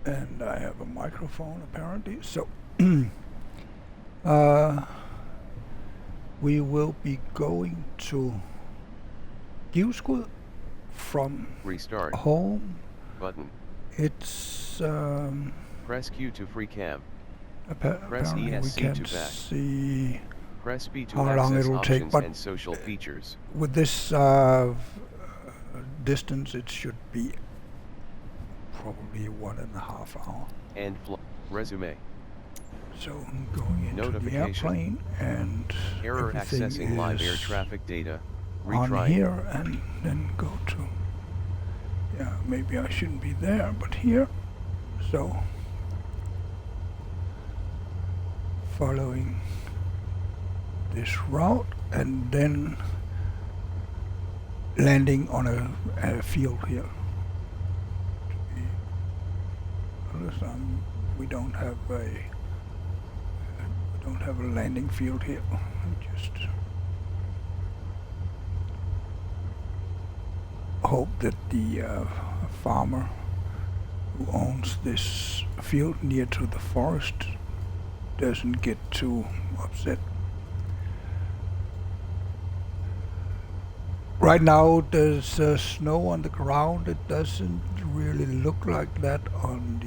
And I have a microphone apparently, so we will be going to Givskud from Restart. home. Button. It's Press Q to free cam. Press apparently we ESC can to back. see Press B to how long access it'll take, options but and social features. with this distance it should be probably 1.5 hours. And resume. So I'm going into the airplane and Error everything accessing is live air traffic data. on Retrying. here, and then go to, yeah, maybe I shouldn't be there, but here. So following this route and then landing on a field here. We don't have a landing field here. Just hope that the farmer who owns this field near to the forest doesn't get too upset. Right now there's snow on the ground. It doesn't really look like that on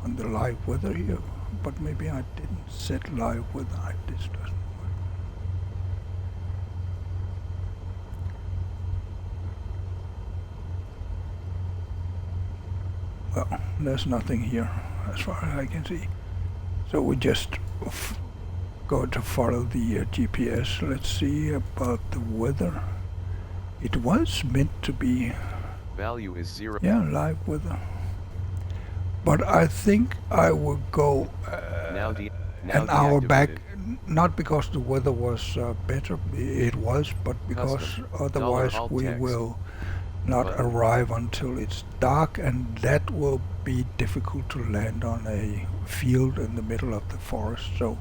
the live weather here, but maybe I didn't set live weather. This doesn't work. Well, there's nothing here as far as I can see. So we just go to follow the GPS. Let's see about the weather. It was meant to be. Value is 0. Yeah, live weather. But I think I will go an hour back, not because the weather was better, it was, but because otherwise we will not arrive until it's dark, and that will be difficult to land on a field in the middle of the forest. So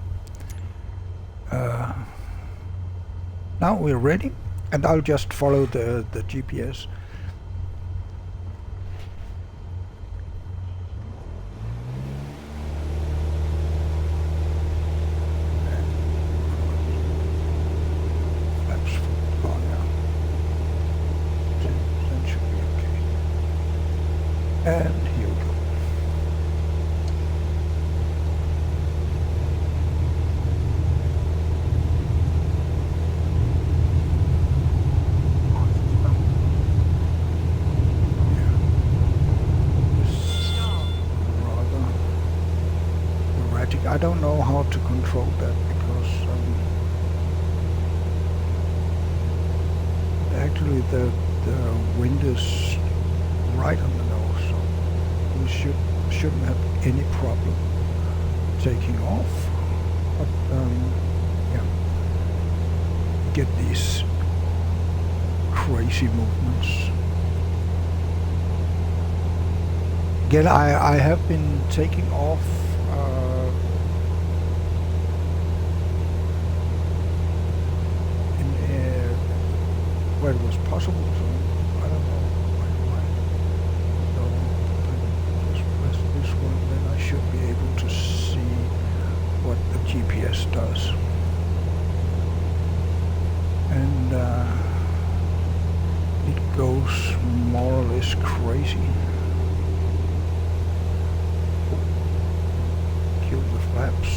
now we're ready, and I'll just follow the GPS. And here we go. Rather erratic. I don't know how to control that because actually the wind is right on the nose, so we shouldn't have any problem taking off. But yeah, get these crazy movements. Again, I have been taking off where it was possible. So I don't know why. So I just press this one, then I should be able to see what the GPS does. And it goes more or less crazy. Kill the flaps.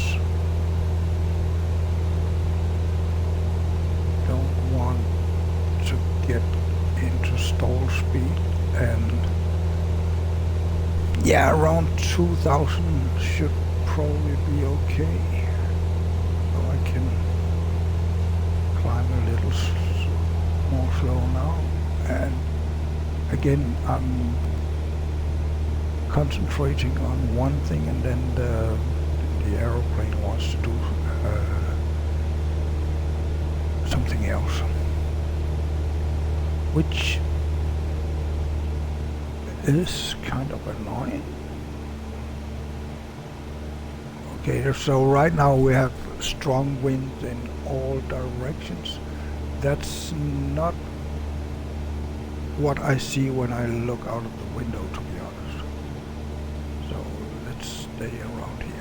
Don't want to get into stall speed, and yeah, around 2000 should probably be okay. So I can climb a little more slow now. And again, I'm concentrating on one thing, and then the aeroplane wants to do something else, which is kind of annoying. Okay, so right now we have strong winds in all directions. That's not what I see when I look out of the window, to be honest. day around here.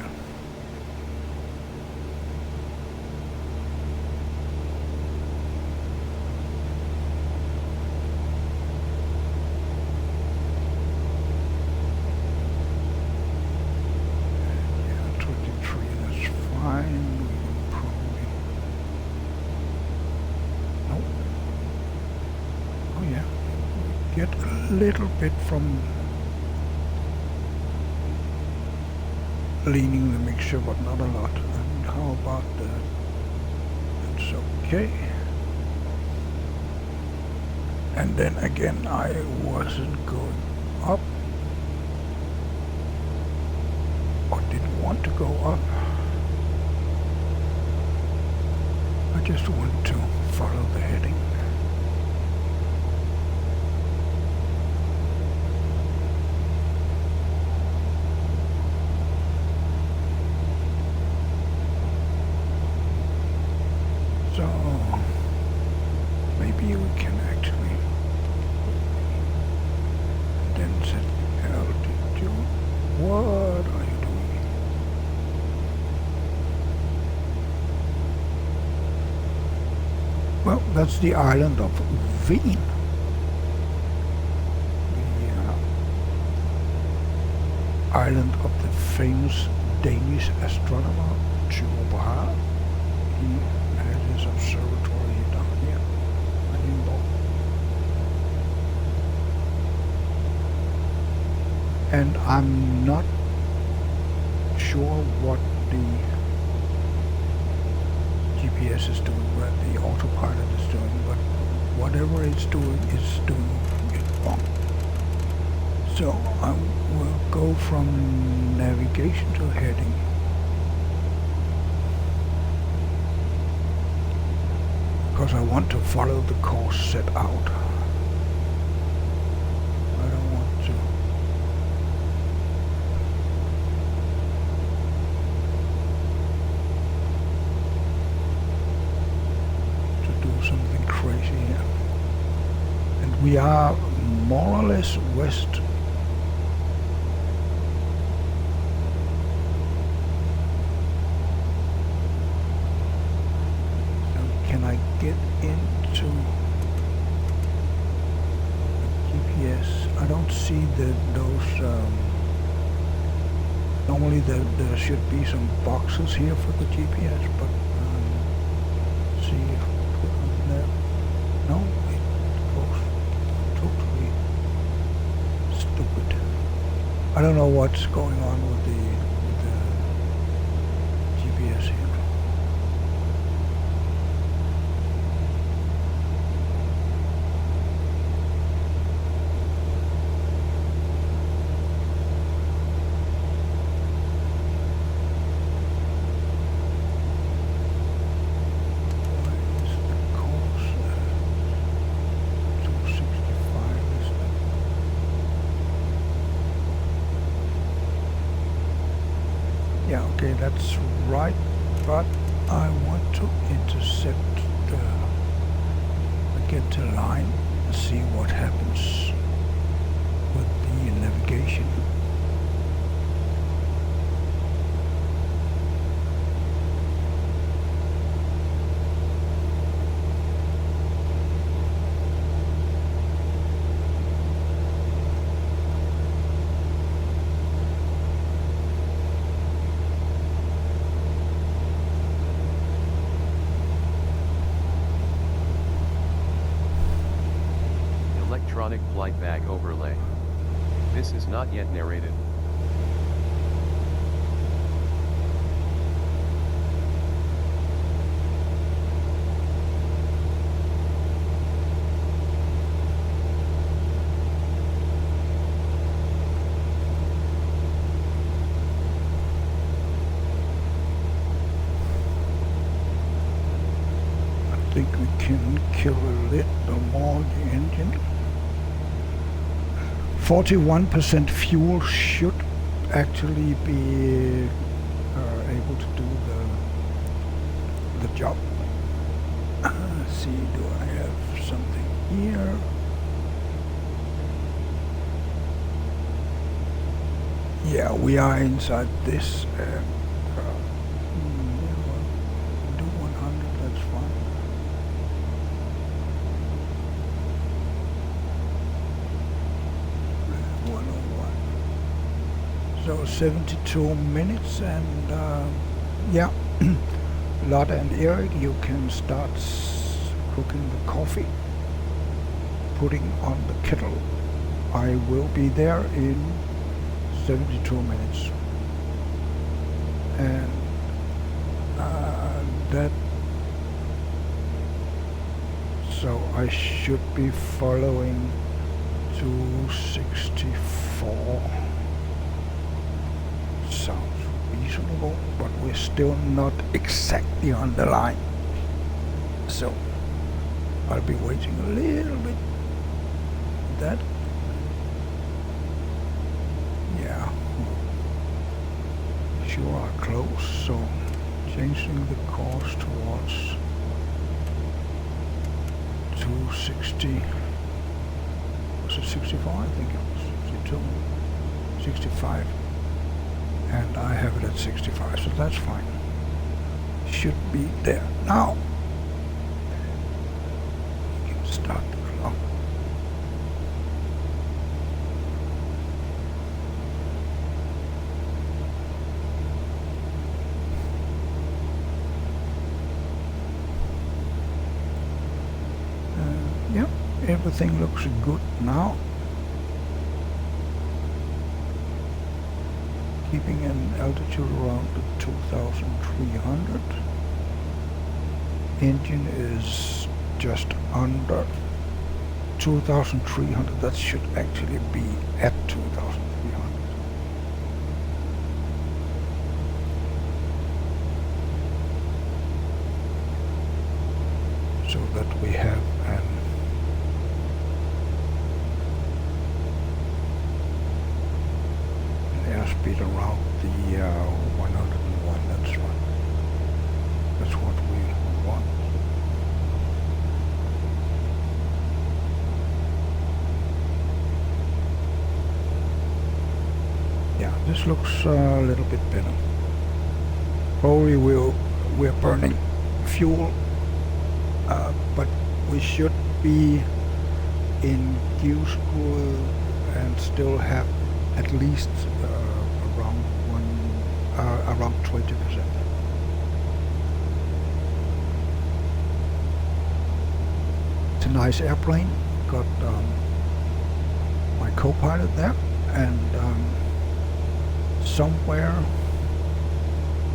Yeah, 23, that's fine. We can probably... Nope. Oh yeah, we get a little bit from leaning the mixture, but not a lot. And how about that? That's okay. And then again, I wasn't going up, or didn't want to go up. I just want to follow the heading. So maybe we can actually then set altitude. What are you doing? Well, that's the island of Wien. The island of the famous Danish astronomer Tycho Brahe. He had his observatory down here. I didn't know. And I'm not sure what the GPS is doing, what the autopilot is doing, but whatever it's doing is doing it wrong. So I will go from navigation to heading. Because I want to follow the course set out. I don't want to do something crazy here. And we are more or less west. Get into the GPS. I don't see those. Normally there should be some boxes here for the GPS, but see if we put them there. No, it goes totally stupid. I don't know what's going on with the GPS here. Okay, that's right, but I want to intercept get to line, see what happens with the navigation. Electronic flight bag overlay. This is not yet narrated. I think we can kill a little more the engine. 41% fuel should actually be able to do the job. Let's see, do I have something here? Yeah, we are inside this. Do 100, that's fine. So 72 minutes, and yeah, Lotte and Erik, you can start cooking the coffee, putting on the kettle. I will be there in 72 minutes, and that, so I should be following 264. Sounds reasonable, but we're still not exactly on the line, so I'll be waiting a little bit. That, yeah, sure are close, so changing the course towards 260, was it 64? I think it was 62, 65, and I have it at 65, so that's fine. Should be there. Now, we can start the clock. Yeah, everything looks good now. Keeping an altitude around the 2,300. Engine is just under 2,300. That should actually be at 2,300. So that we have an airspeed around the 101. That's right. That's what we want. Yeah, this looks a little bit better. Probably we're burning fuel, but we should be in Givskud and still have at least around 20%. It's a nice airplane. Got my co-pilot there, and somewhere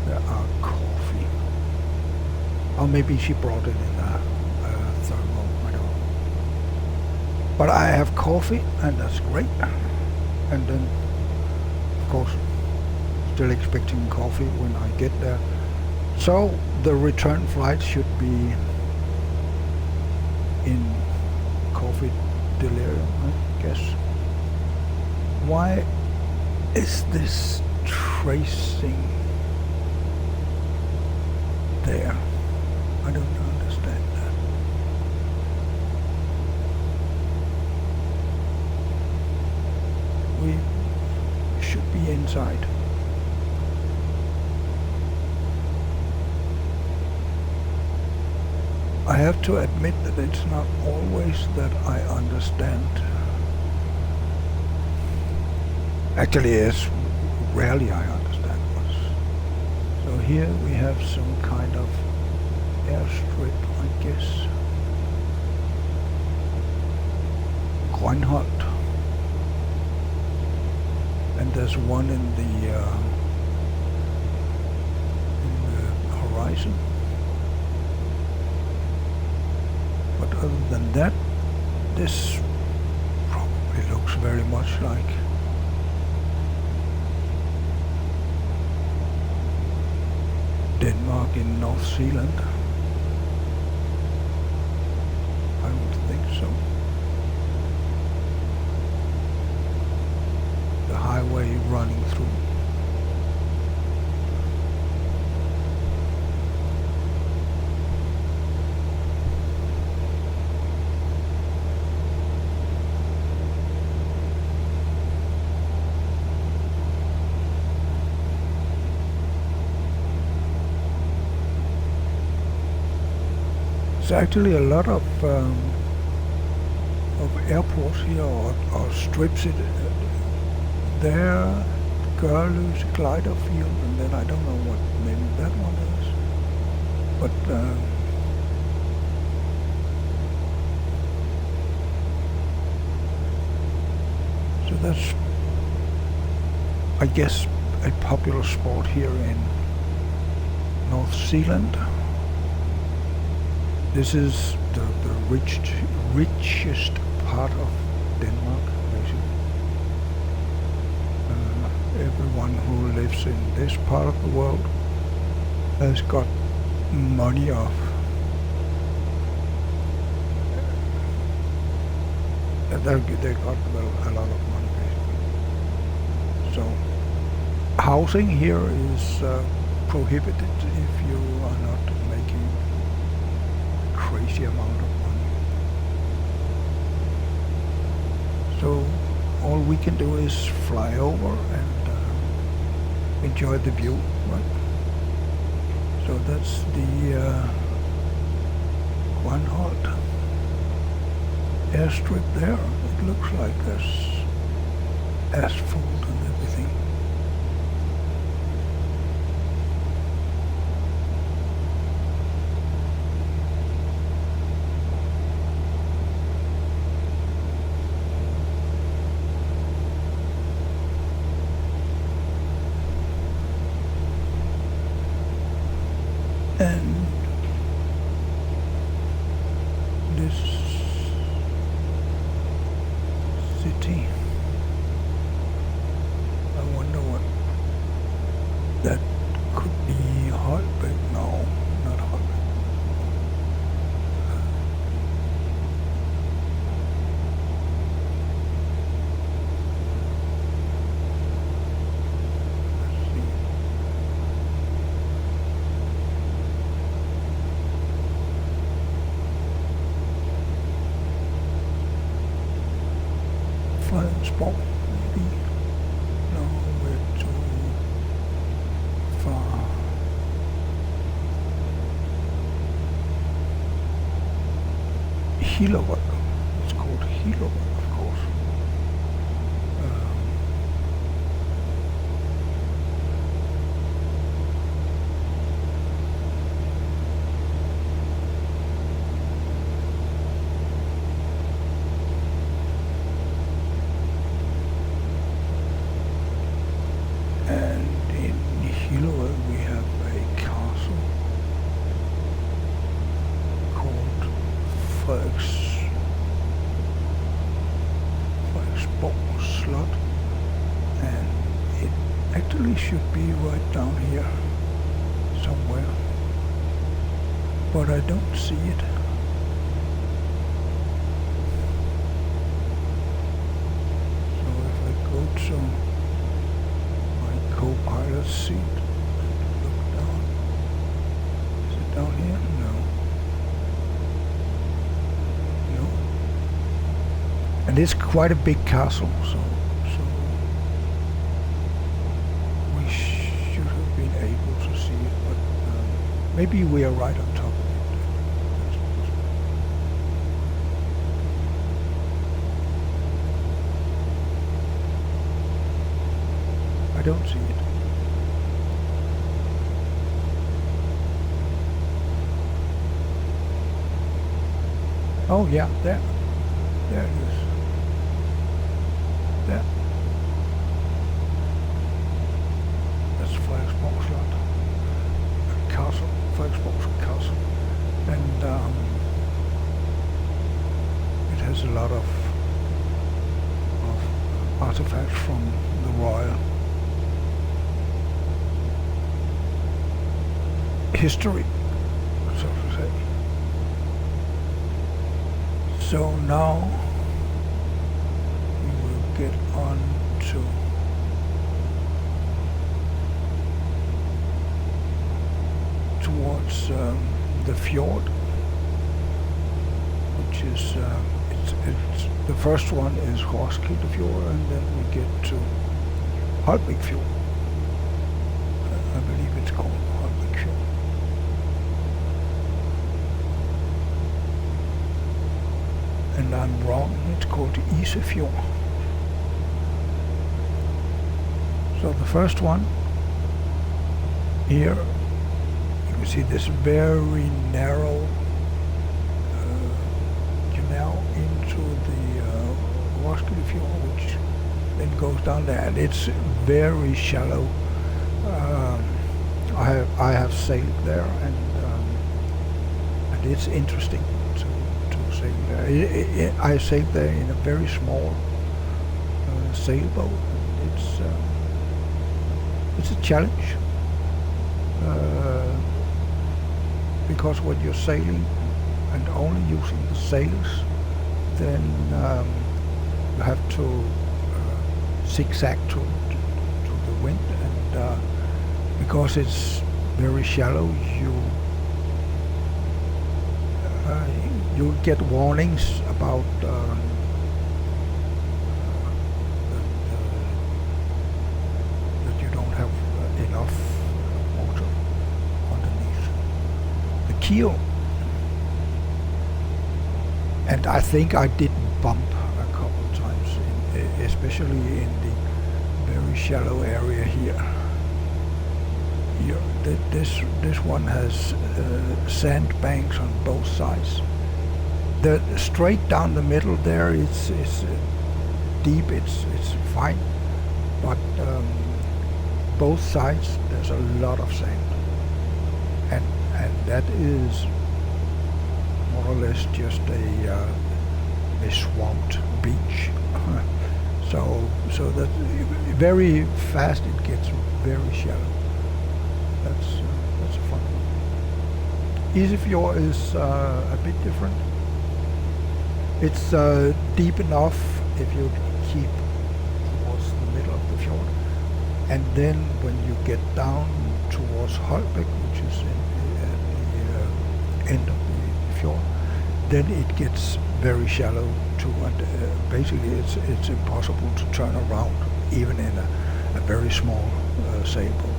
there are coffee. Or maybe she brought it in a thermal, I don't know. But I have coffee, and that's great. And then, of course, still expecting coffee when I get there. So the return flight should be in coffee delirium, I guess. Why is this tracing there? I don't understand that. We should be inside. I have to admit that it's not always that I understand. Actually, it's rarely I understand what's. So here we have some kind of airstrip, I guess. Grønholdt. And there's one in the horizon. But other than that, this probably looks very much like Denmark in North Zealand. I would think so. The highway running through. There's actually a lot of airports here or strips. There, Gørløse glider field, and then I don't know what maybe that one is. But so that's, I guess, a popular sport here in North Zealand. This is the richest part of Denmark, basically. Everyone who lives in this part of the world has got money off. They got a lot of money, basically. So housing here is prohibited if you are not making a crazy amount of money. So all we can do is fly over and enjoy the view, right? So that's the Grønholt airstrip there. It looks like there's asphalt and everything. And this city, I wonder what that could be. Holbæk? No, not Holbæk. Let's see. Fredensborg, maybe. No, we're too far. Hillerød. It's called Hillerød, of course. And in Hillerød we have a castle called Frederiksborg Slot, and it actually should be right down here somewhere, but I don't see it. So if I go to my co-pilot seat and look down, is it down here? No. No. And it's quite a big castle, so we should have been able to see it, but maybe we are right on top of it. That's possible. I don't see it. Oh yeah, there. There it is. There. That's Frederiksborg Slot. Castle. Frederiksborg Castle. And it has a lot of artifacts from the royal history, so to say. So now we will get on towards the fjord, which is it's the first one is Roskilde Fjord, and then we get to Holbæk Fjord. I believe it's called Holbæk Fjord. and I'm wrong, it's called Isefjord. So the first one, here you can see this very narrow canal into the Givskud fjord, which then goes down there, and it's very shallow. I have sailed there, and it's interesting to sail there. I sailed there in a very small sailboat. It's a challenge because when you're sailing and only using the sails, then you have to zigzag to the wind, and because it's very shallow, you get warnings about that you don't have enough water underneath the keel. And I think I did bump a couple of times, especially in the very shallow area here. This one has sandbanks on both sides. The straight down the middle there is deep. It's fine, but both sides there's a lot of sand, and that is more or less just a swamped beach. so that very fast it gets very shallow. That's a fun one. Isefjord is a bit different. It's deep enough if you keep towards the middle of the fjord, and then when you get down towards Holbæk, which is at the end of the fjord, then it gets very shallow too, and basically it's impossible to turn around even in a very small sailboat.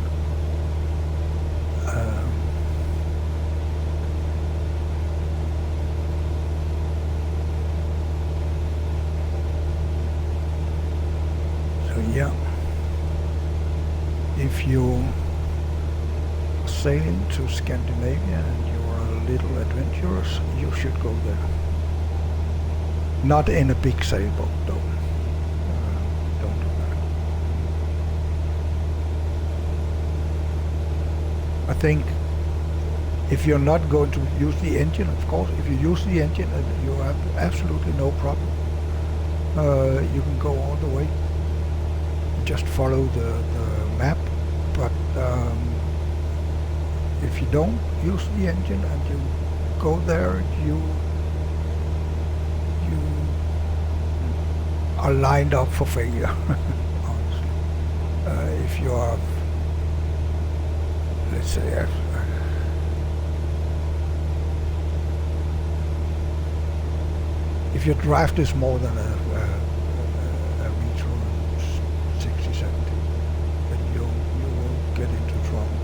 So yeah, if you're sailing to Scandinavia and you're a little adventurous, you should go there. Not in a big sailboat though. Don't do that. I think if you're not going to use the engine, of course, if you use the engine, you have absolutely no problem. You can go all the way. Just follow the map. But if you don't use the engine and you go there, you are lined up for failure. Honestly, if you are, let's say, if your draft is more than a meter and 60, 70, then you will get into trouble.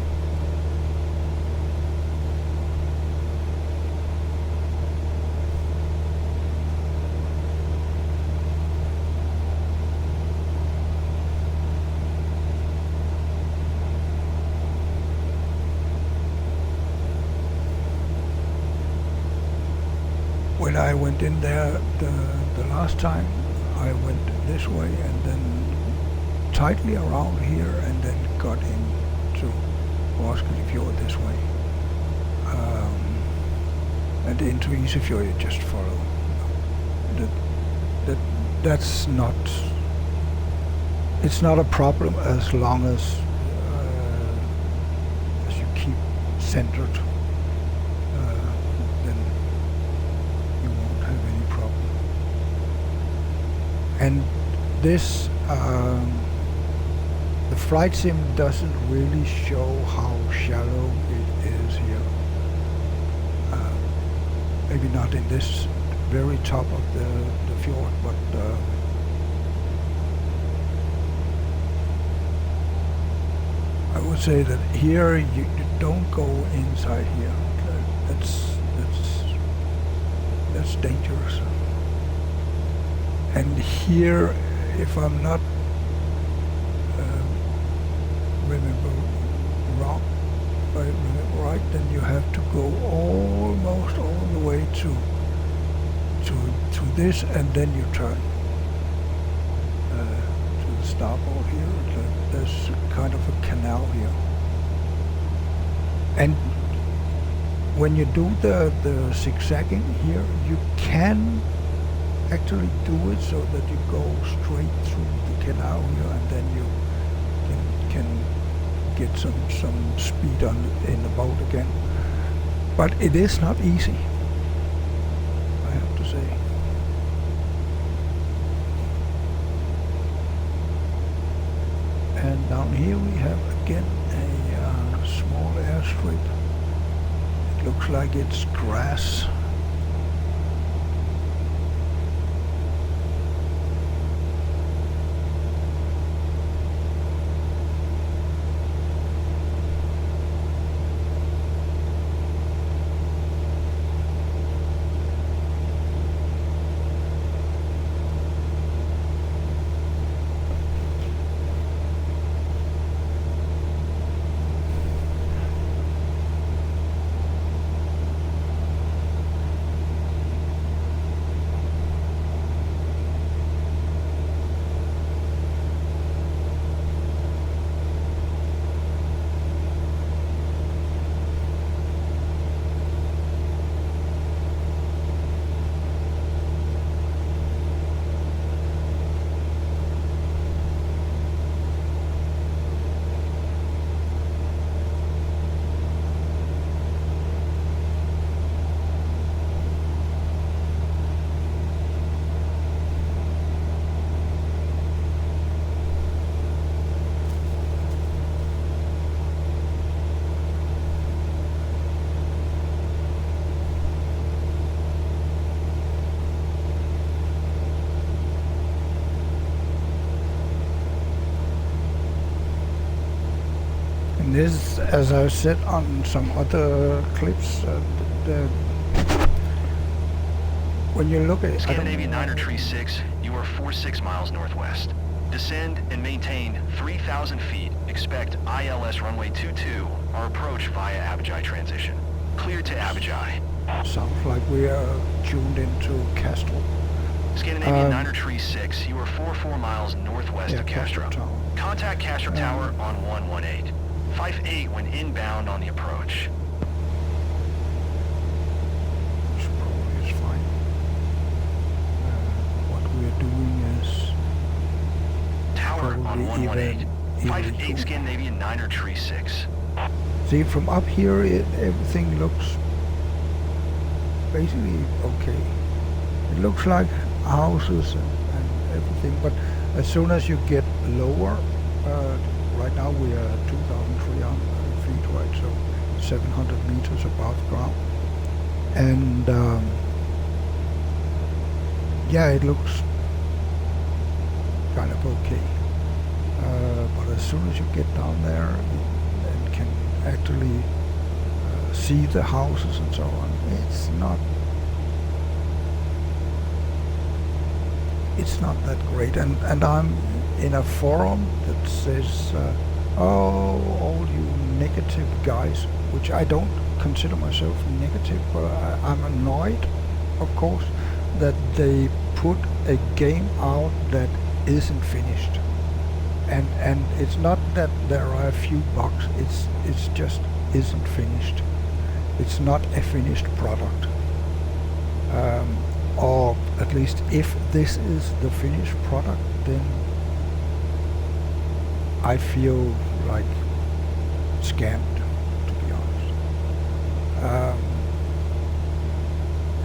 When I went in there the last time, I went this way and then tightly around here and then got into Givskud fjord this way. And into Isefjord you just follow. That's not, it's not a problem as long as you keep centered. And this, the flight sim doesn't really show how shallow it is here. Maybe not in this very top of the fjord, but I would say that here you don't go inside here. That's dangerous. And here, if I'm not remember wrong, if I remember right, then you have to go almost all the way to this, and then you turn to the starboard here. There's kind of a canal here, and when you do the zigzagging here, you can actually do it so that you go straight through the canal here, and then you can get some speed in the boat again. But it is not easy, I have to say. And down here we have again a small airstrip. It looks like it's grass. This, as I said on some other clips, when you look at Scandinavian Niner Tree 6, you are 46 miles northwest. Descend and maintain 3,000 feet. Expect ILS runway 22 or approach via Abidjan transition. Clear to Abidjan. Sounds like we are tuned into Castro. Scandinavian Niner Tree 6, you are 44 miles northwest of Castro. Contact Castro Tower on 118. 58 when inbound on the approach. Which probably is fine. What we're doing is Tower on 118. even 58 Scandinavian Niner Tree 6. See, from up here, everything looks basically okay. It looks like houses and everything, but as soon as you get lower, right now we are 2,300 feet, right, so 700 meters above ground, and yeah, it looks kind of okay, but as soon as you get down there and can actually see the houses and so on, it's not that great. And I'm in a forum that says, oh, all you negative guys, which I don't consider myself negative, but I'm annoyed, of course, that they put a game out that isn't finished. And it's not that there are a few bugs, it's just isn't finished. It's not a finished product. Or at least if this is the finished product, then I feel like scammed, to be honest.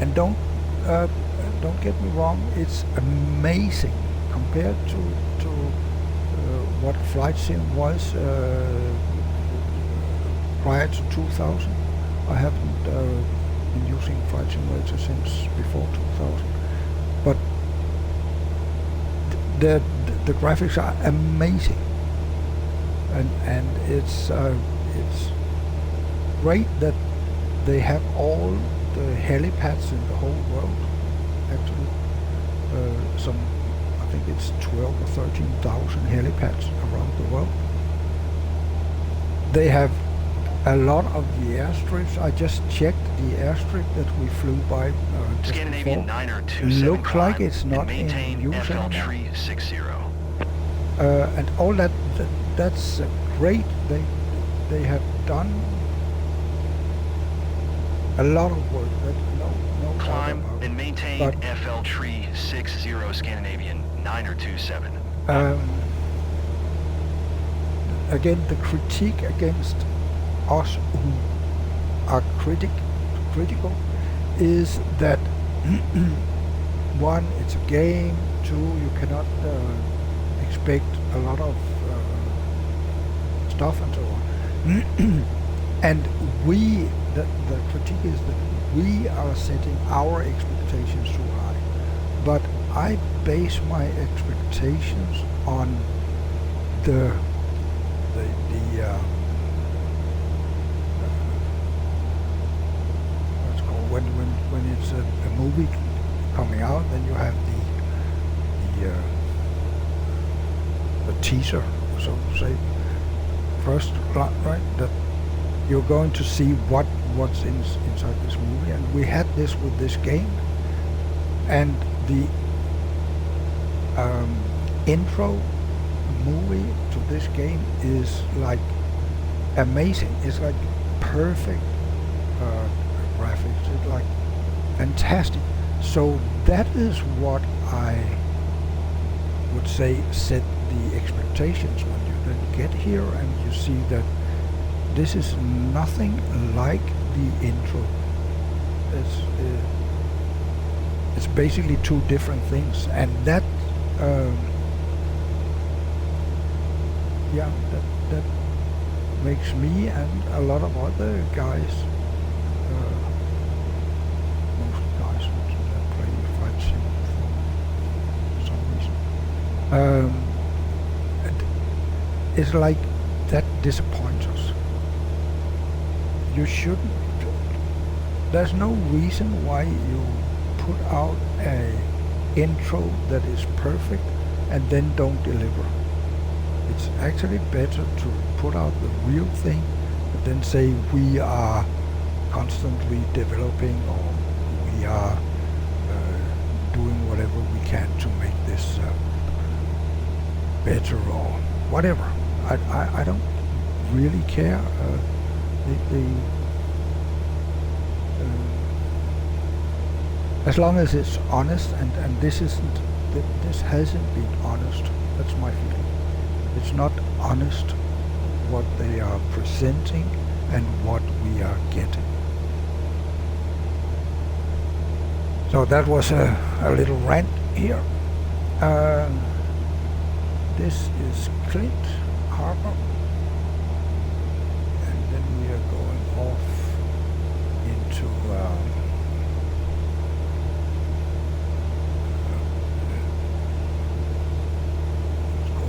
And don't get me wrong, it's amazing compared to what flight sim was prior to 2000. I haven't been using flight simulator since before 2000, but the graphics are amazing, and it's great that they have all the helipads in the whole world. Actually, some think it's 12 or 13,000 helipads around the world. They have a lot of the airstrips. I just checked the airstrip that we flew by just Scandinavian before. 927 Looks like it's not in maintain use FL anymore. tree 60. And all that's great. They have done a lot of work. That no doubt Climb about and it. maintain But, FL tree 60 Scandinavian 927. again, the critique against us who are critical is that one, it's a game. Two, you cannot expect a lot of stuff and so on. And the critique is that we are setting our expectations too high. But I base my expectations on the what's called when it's a movie coming out, then you have the teaser, so to say, first, right? That you're going to see what's inside this movie, and we had this with this game, and the intro movie to this game is like amazing. It's like perfect graphics. It's like fantastic. So that is what I would say set the expectations when you then get here and you see that this is nothing like the intro. It's basically two different things, and that that makes me and a lot of other guys, most guys that play fight sim for some reason, it's like that disappoints us. You shouldn't. There's no reason why you put out a intro that is perfect and then don't deliver. It's actually better to put out the real thing, but then say we are constantly developing, or we are doing whatever we can to make this better or whatever. I don't really care. As long as it's honest, and this hasn't been honest. That's my feeling. It's not honest what they are presenting and what we are getting. So that was a little rant here. This is Clint Harbor, and then we are going off into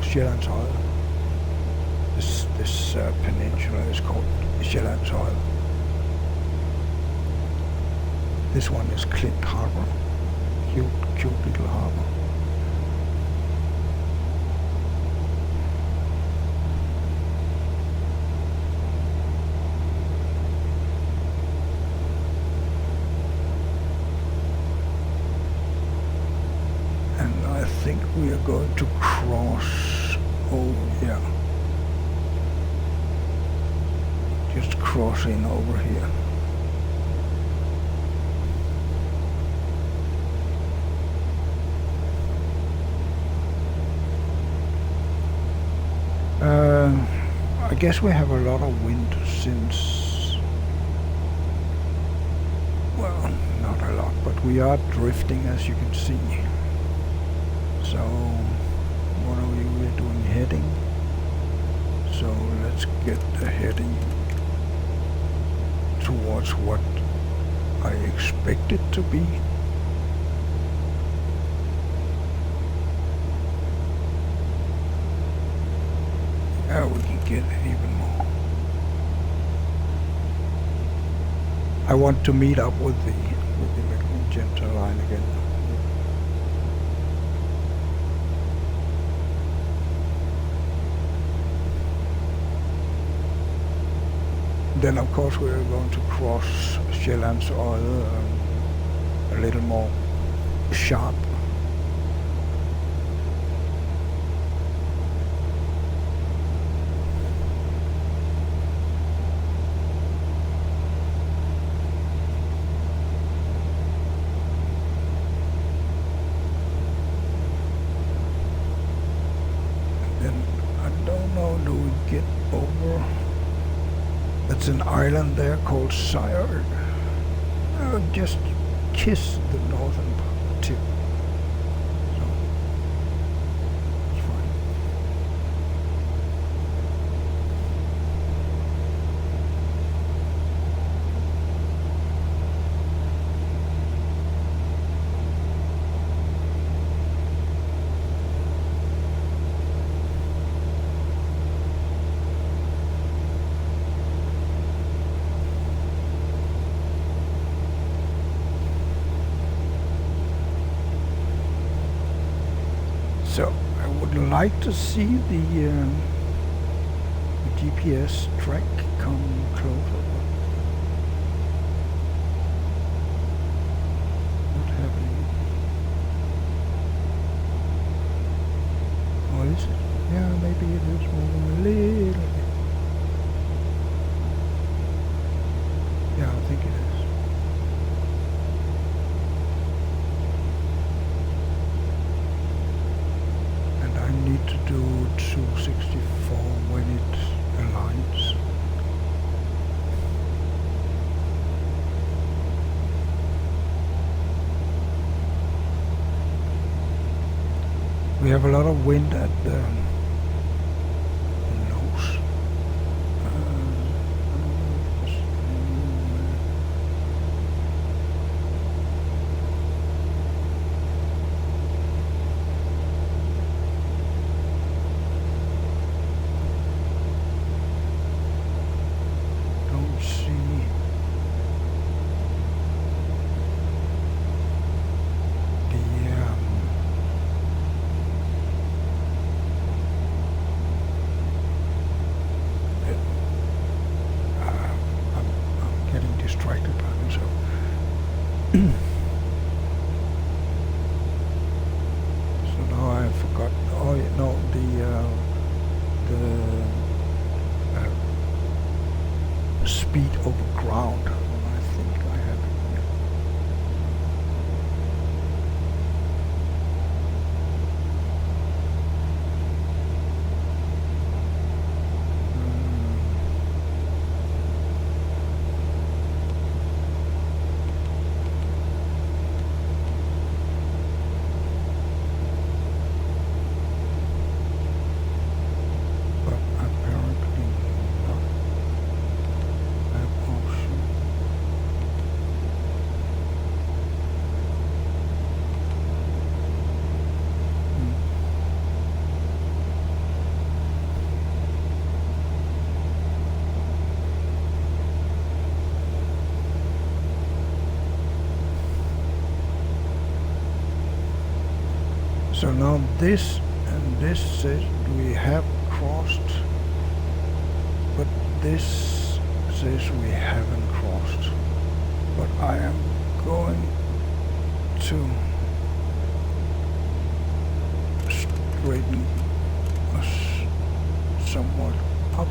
Sjællandsøje. This peninsula is called Sjællandsøje. This one is Clint Harbor, cute little harbor. And I think we are going to cross over here. Just crossing over here. I guess we have a lot of wind since, well, not a lot, but we are drifting, as you can see. So what are we doing? Heading. So let's get the heading towards what I expect it to be. Yeah, we can get it even more. I want to meet up with the Magenta line again. then of course we're going to cross Sjælland's Odde a little more sharp. It's an island there called Sire. Just kiss the northern tip. So it's fine. So I would like to see the GPS track come closer. Not happening. Or is it? Yeah, maybe it is moving a little bit. Yeah, I think it is. Need to do 264 when it aligns. We have a lot of wind at the nose. Speed over ground. I think I have it here. But apparently not. So now this and this says we have crossed, but this says we haven't crossed. But I am going to straighten us somewhat up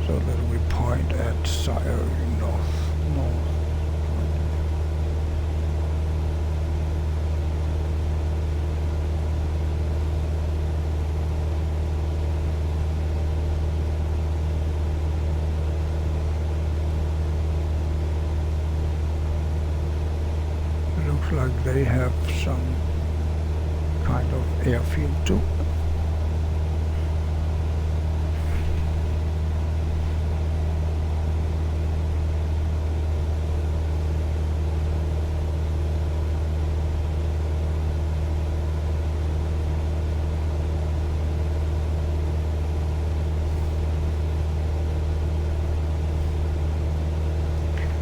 so that we point at Sire north. Like they have some kind of airfield too.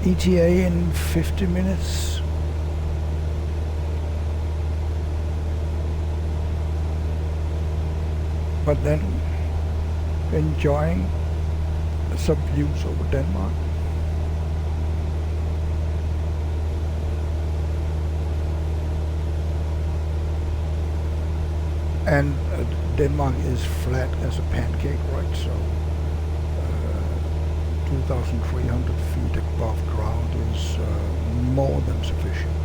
ETA in 50 minutes. But then enjoying some views over Denmark. And Denmark is flat as a pancake, right? So 2,300 feet above ground is more than sufficient.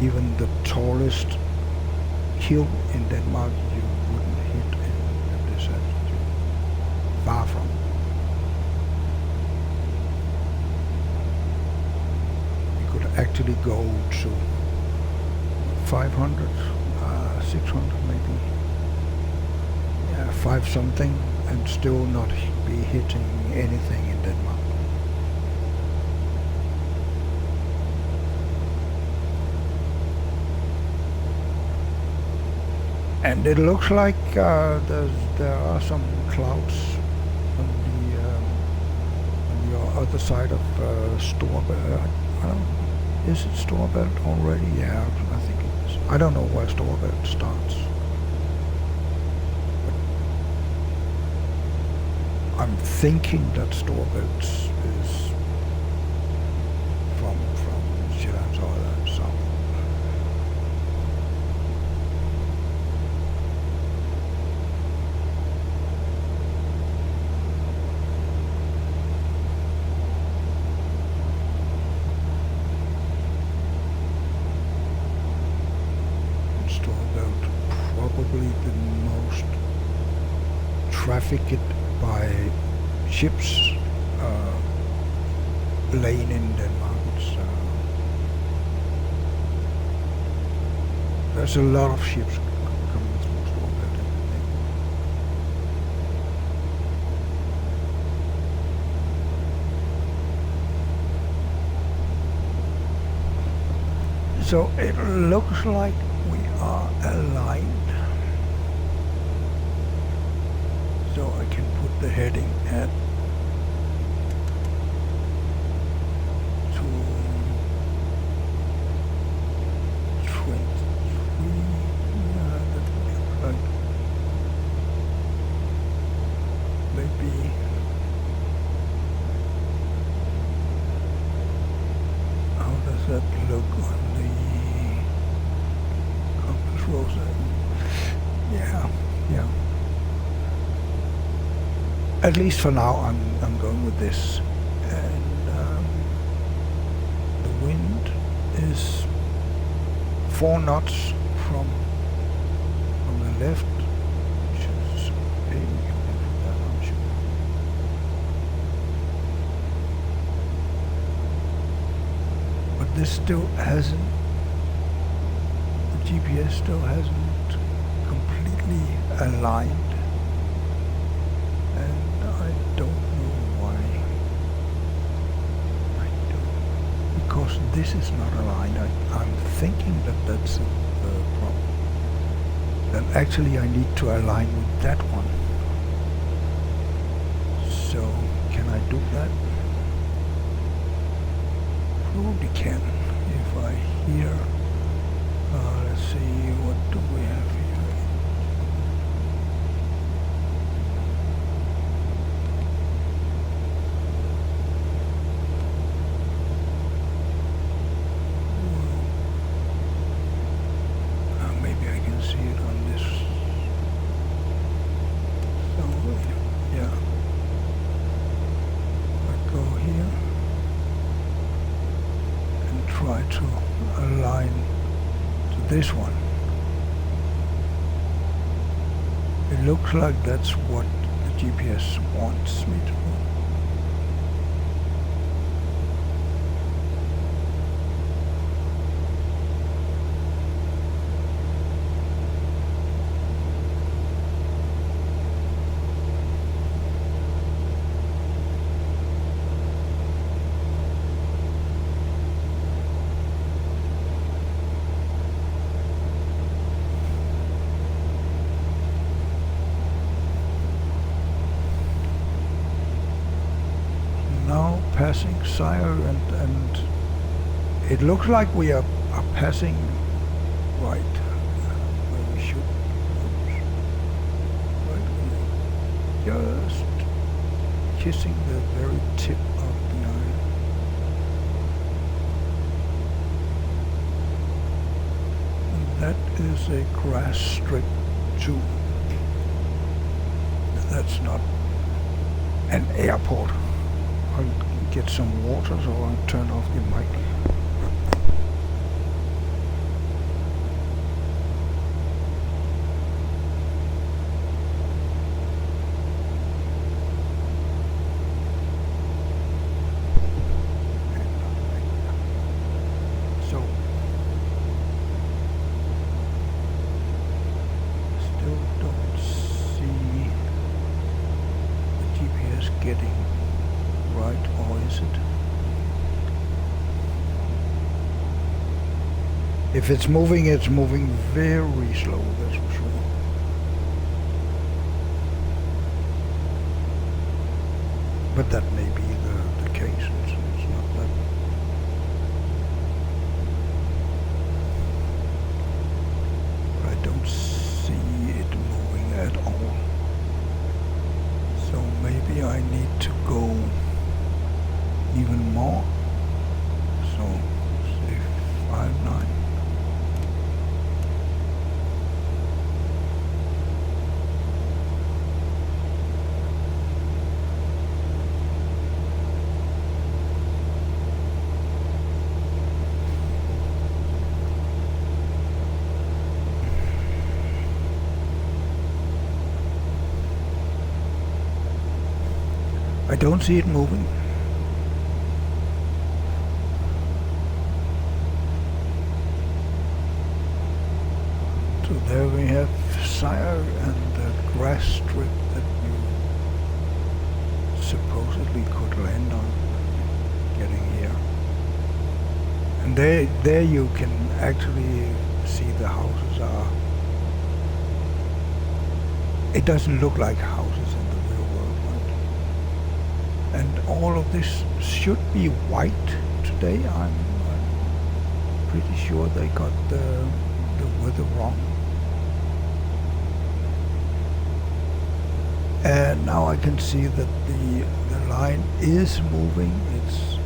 Even the tallest hill in Denmark you wouldn't hit in this altitude. Far from. You could actually go to 500, 600 maybe. Yeah, 5 something and still not be hitting anything in Denmark. And it looks like there are some clouds on the other side of Storebælt. I don't know. Is it Storebælt already? Yeah, I think it is. I don't know where Storebælt starts. But I'm thinking that Storebælt is from Sjællands Odde south. Probably the most trafficked by ships lane in Denmark. There's a lot of ships coming through Storebælt every day. So it looks like we are aligned. So I can put the heading at 23. Yeah, that looks like maybe how does that look on the compass rose? Yeah. At least for now, I'm going with this, and the wind is 4 knots from the left, which is okay. We can live with that, I'm sure. But this still hasn't. The GPS still hasn't completely aligned. Don't know why. I don't. Because this is not aligned. I'm thinking that that's the problem. Then actually I need to align with that one. So can I do that? Probably can. If I hear, let's see, what do we have here? This one. It looks like that's what the GPS wants me to do. Passing Sire, and it looks like we are passing right where we should. Right. just kissing the very tip of the eye. And that is a grass strip too. That's not an airport. I'll get some water, so I'll turn off the mic. Getting right, or is it? If it's moving very slow, that's for sure. But that may be the case. It's not that. But I don't see it moving at all. So maybe I need to go even more. So say 5-9. I don't see it moving. So there we have Sire and the grass strip that you supposedly could land on getting here. And there you can actually see the houses are. It doesn't look like houses in the real world, right? And all of this should be white today. I'm pretty sure they got the weather wrong. And now I can see that the line is moving. It's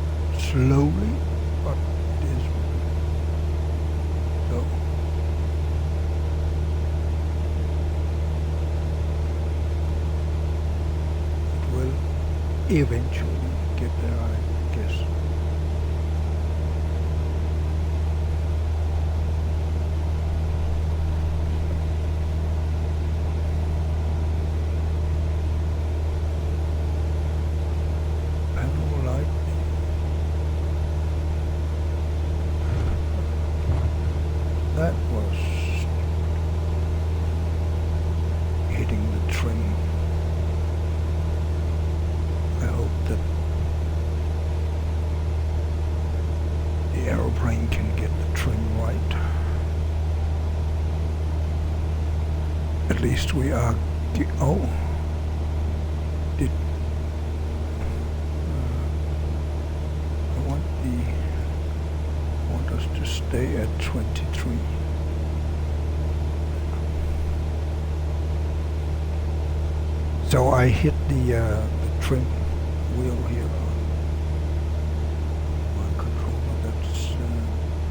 slowly, but it is moving. So it will eventually get there, I guess. That was hitting the trim. I hope that the aeroplane can get the trim right. At least we are. Oh, did I want us to stay at 23. So I hit the trim wheel here on my controller. That's not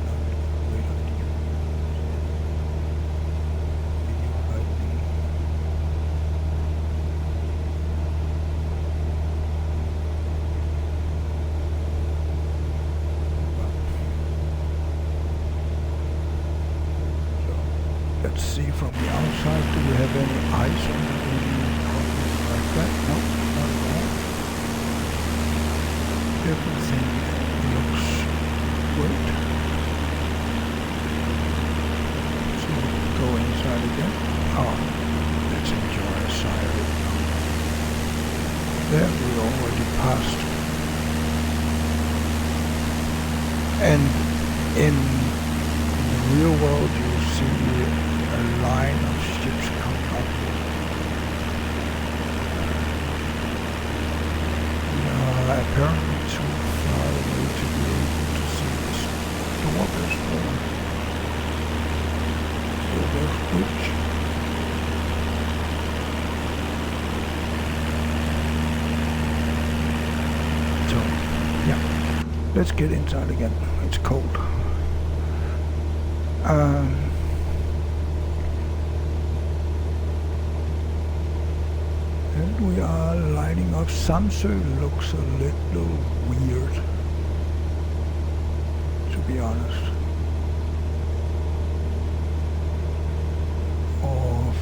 a great idea. So let's see from the outside. Do we have any ice on the like that? No, not at all. Everything looks great. So we'll go inside again. Oh, let's enjoy a siren. There we already passed. And in the real world you see a line of ships coming up. Apparently too far away to be able to see this doorbell bridge. Let's get inside again. It's cold. And we are lining up. Samsø looks a little weird, to be honest. Or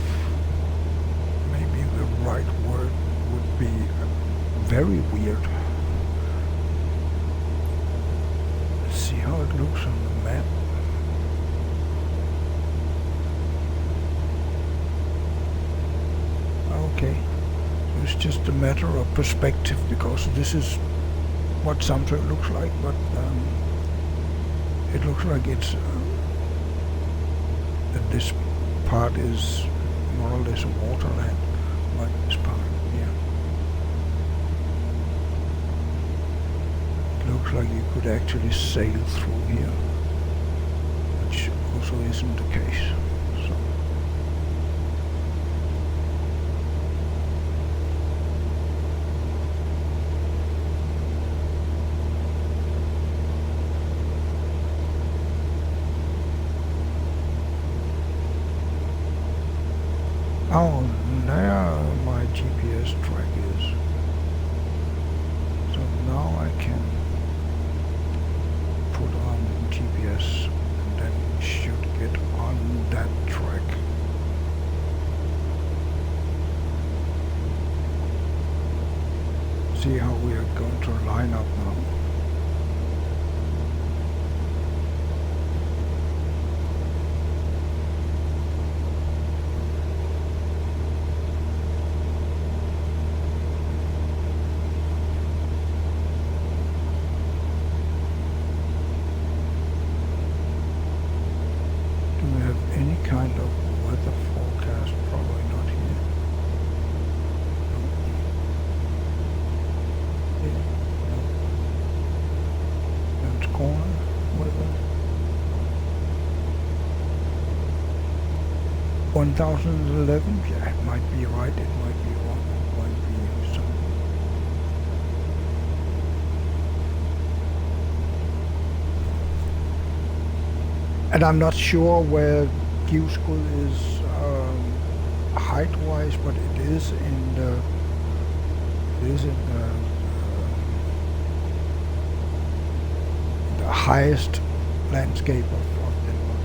maybe the right word would be very weird. Let's see how it looks on the map. Okay. It's just a matter of perspective, because this is what Samsø looks like, but it looks like it's that this part is more or less a waterland, like this part here. It looks like you could actually sail through here, which also isn't the case. So. Oh, there my GPS track is. So now I can put on GPS and then should get on that track. See how we are going to line up now. Kind of weather forecast, probably not here. No. Here, no. That's corner, weather. 1011, yeah, it might be right, it might be wrong, it might be something. And I'm not sure where Givskud is height-wise, but it is in the highest landscape of Denmark.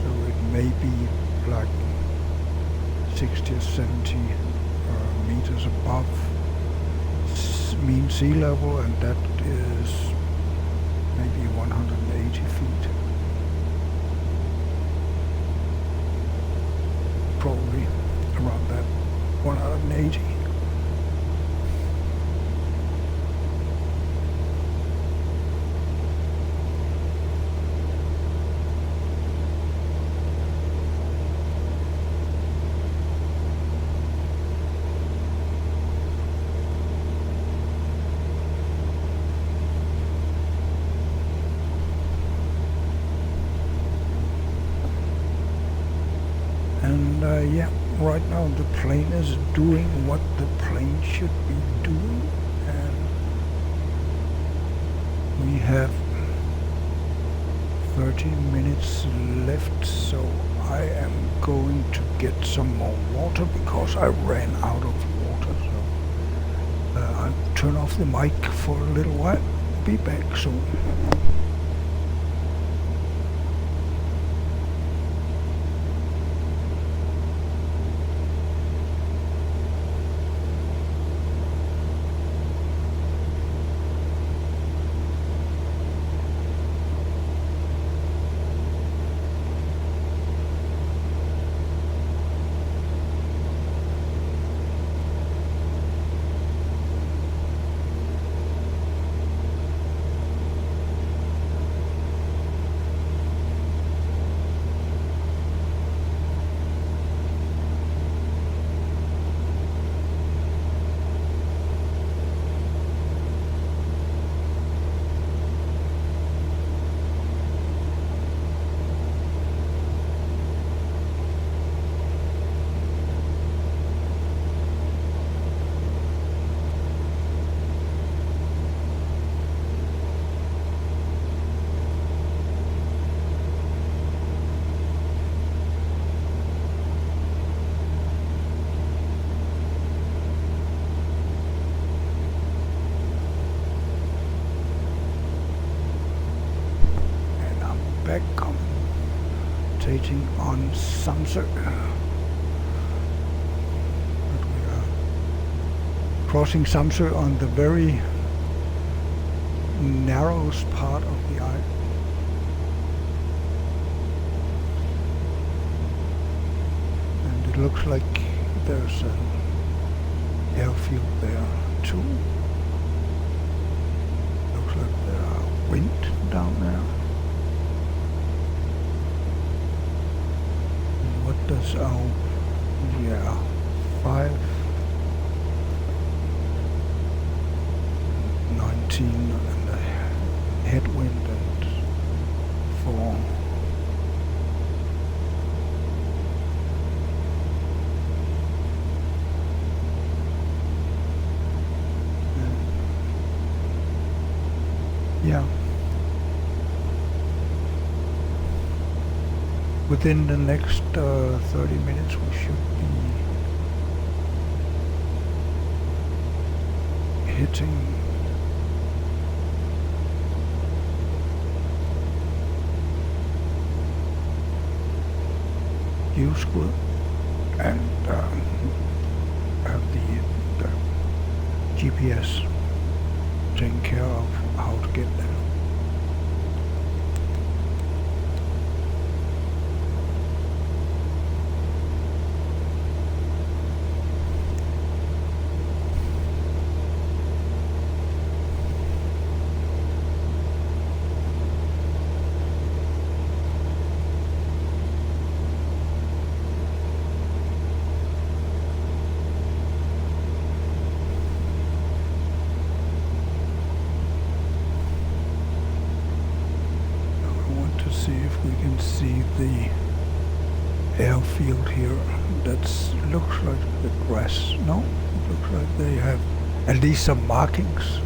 So it may be like 60 or 70 meters above mean sea level, and that is maybe 180 feet. Probably around that, 180. Yeah, right now the plane is doing what the plane should be doing, and we have 30 minutes left, so I am going to get some more water because I ran out of water. So I'll turn off the mic for a little while. Be back soon. back commentating on Samsø. But we are crossing Samsø on the very narrowest part of the island. And it looks like there's an airfield there too. Looks like there are wind down there. And what does our 519 and the headwind and 4. Yeah. Within the next 30 minutes we should be hitting Givskud and have the GPS taking care of how to get there. See if we can see the airfield here. That looks like the grass. No, it looks like they have at least some markings.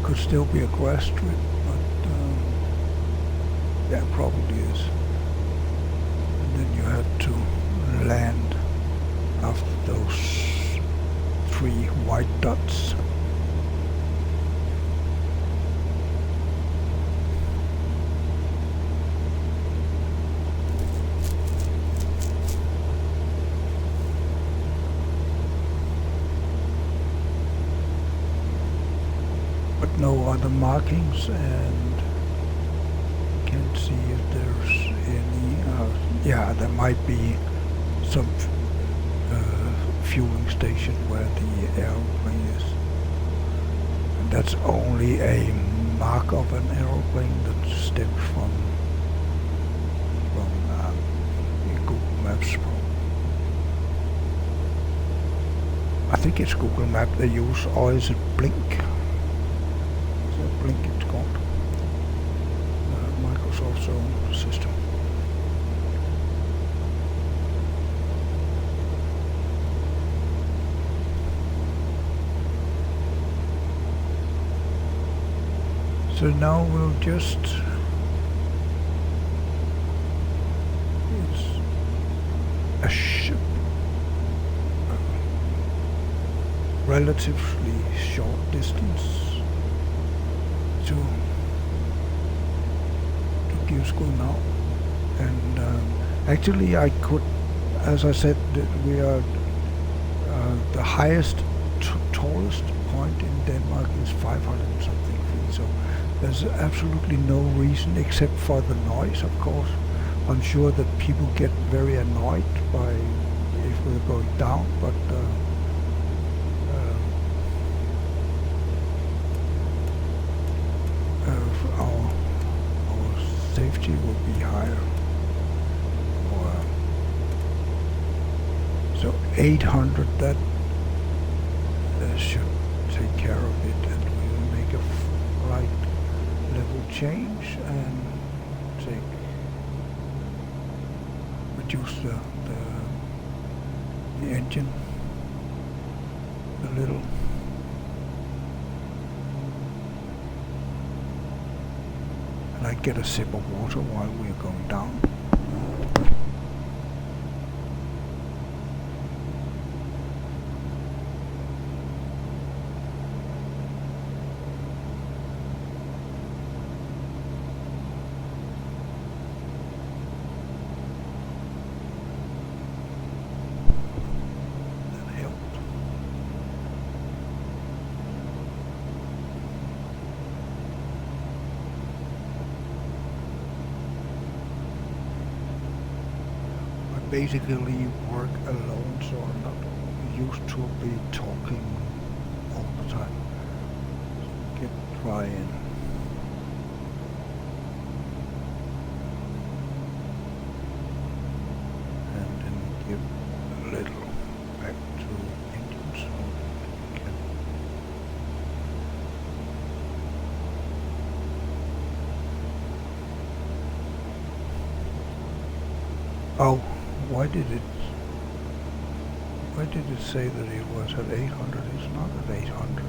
Could still be a grass strip, but yeah, probably is. And then you have to land after those 3 white dots. No other markings, and can't see if there's any. Yeah, there might be some fueling station where the aeroplane is, and that's only a mark of an aeroplane that stems from Google Maps. I think it's Google Map they use, or is it Blink? Blink it's called. Microsoft's own system. So now we'll just it's a ship, relatively short distance to Givskud now, and actually I could, as I said, we are the highest tallest point in Denmark is 500 and something feet, so there's absolutely no reason except for the noise, of course. I'm sure that people get very annoyed by if we're going down, but our safety will be higher. So 800, that should take care of it, and we will make a flight level change and reduce the engine a little. And I get a sip of water while we are going down. basically work alone, so I'm not used to be talking all the time. Get dry in. And then give a little back to engine so we can. Oh, why did it say that it was at 800? It's not at 800.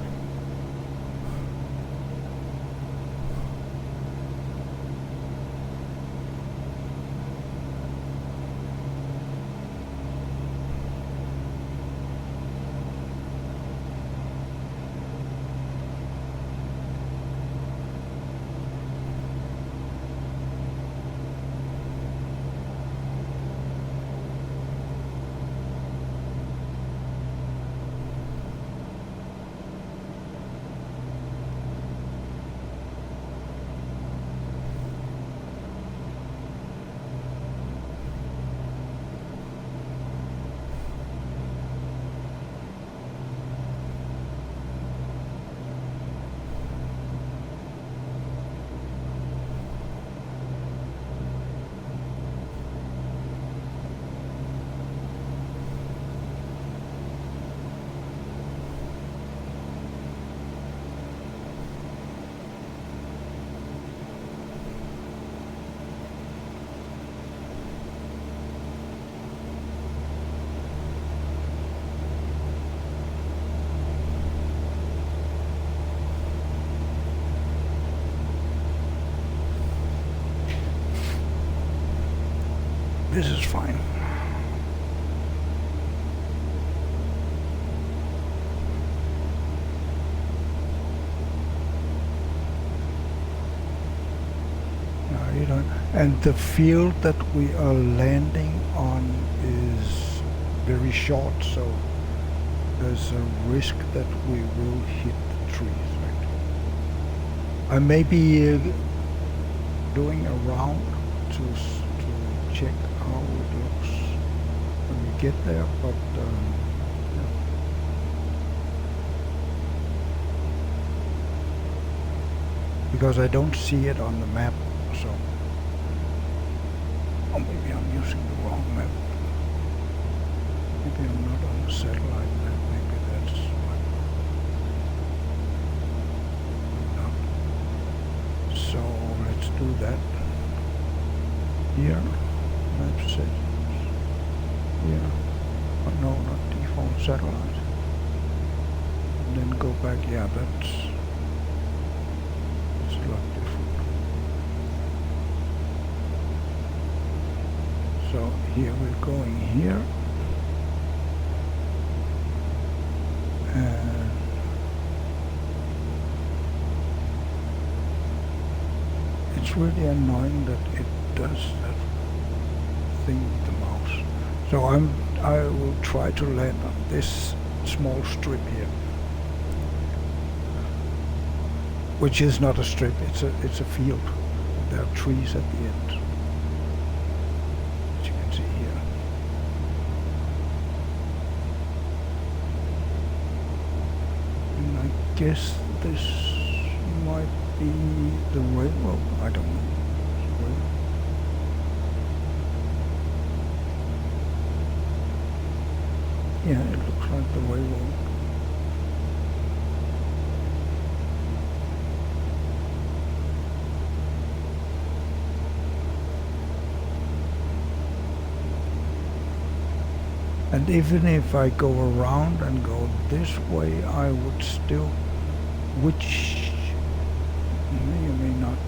This is fine. No, you don't. And the field that we are landing on is very short, so there's a risk that we will hit the trees. Right? I may be doing a round to check how it looks when we get there, but yeah. Because I don't see it on the map, so or maybe I'm using the wrong map. Maybe I'm not on the satellite map. Maybe that's why I'm not. So let's do that here. Map settings. Yeah. Oh, no, not default satellite. And then go back. Yeah, that's a lot different. So here we're going here. And it's really annoying that it does that thing with the mouse. So I will try to land on this small strip here, which is not a strip. It's a field. There are trees at the end, as you can see here. And I guess this might be the railroad. I don't know. Yeah, it looks like the railroad. And even if I go around and go this way, I would still, which may or may not.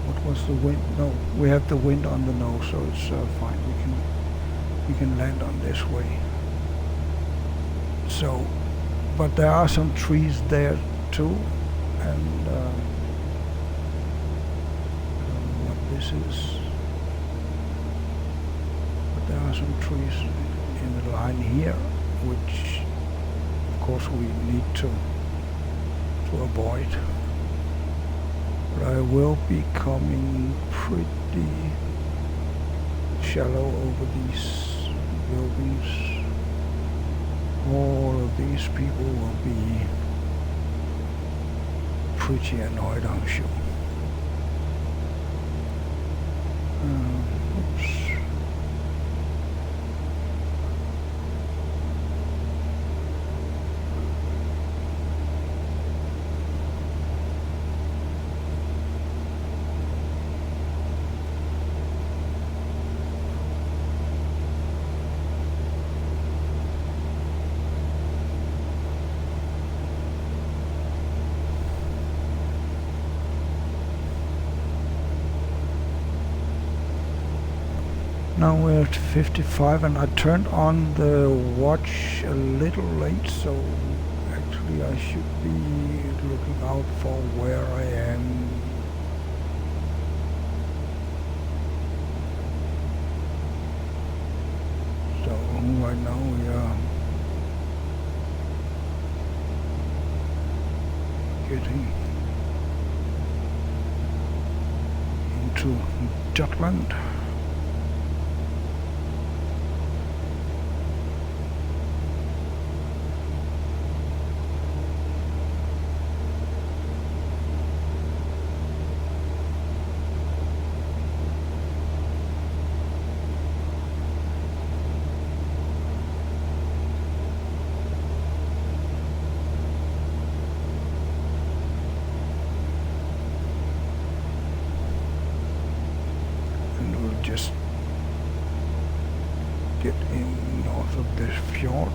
What was the wind? No, we have the wind on the nose, so it's fine. We can land on this way. So, but there are some trees there too, and I don't know what this is. But there are some trees in the line here, which of course we need to avoid. But I will be coming pretty shallow over these buildings. All of these people will be pretty annoyed, I'm sure. Oops. Now we're at 55 and I turned on the watch a little late, so actually I should be looking out for where I am. So right now we are getting into Jutland. Just get in north of this fjord.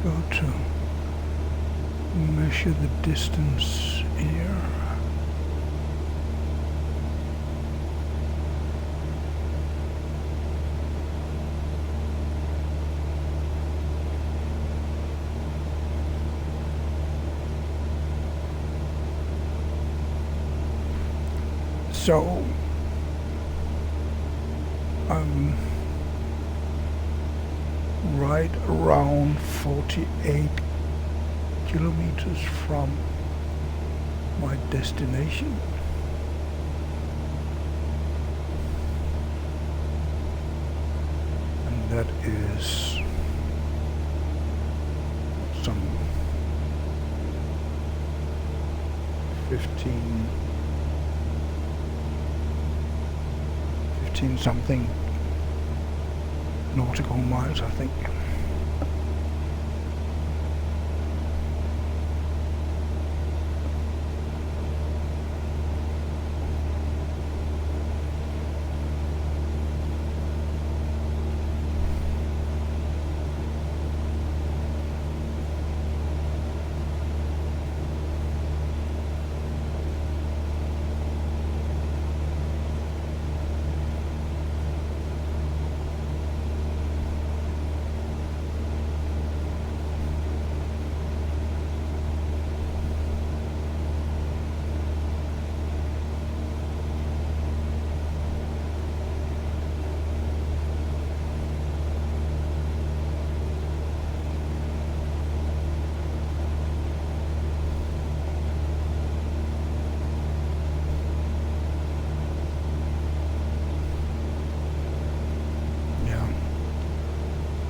Go to measure the distance here. So right around 48 kilometers from my destination. And that is some 15 something nautical miles, I think.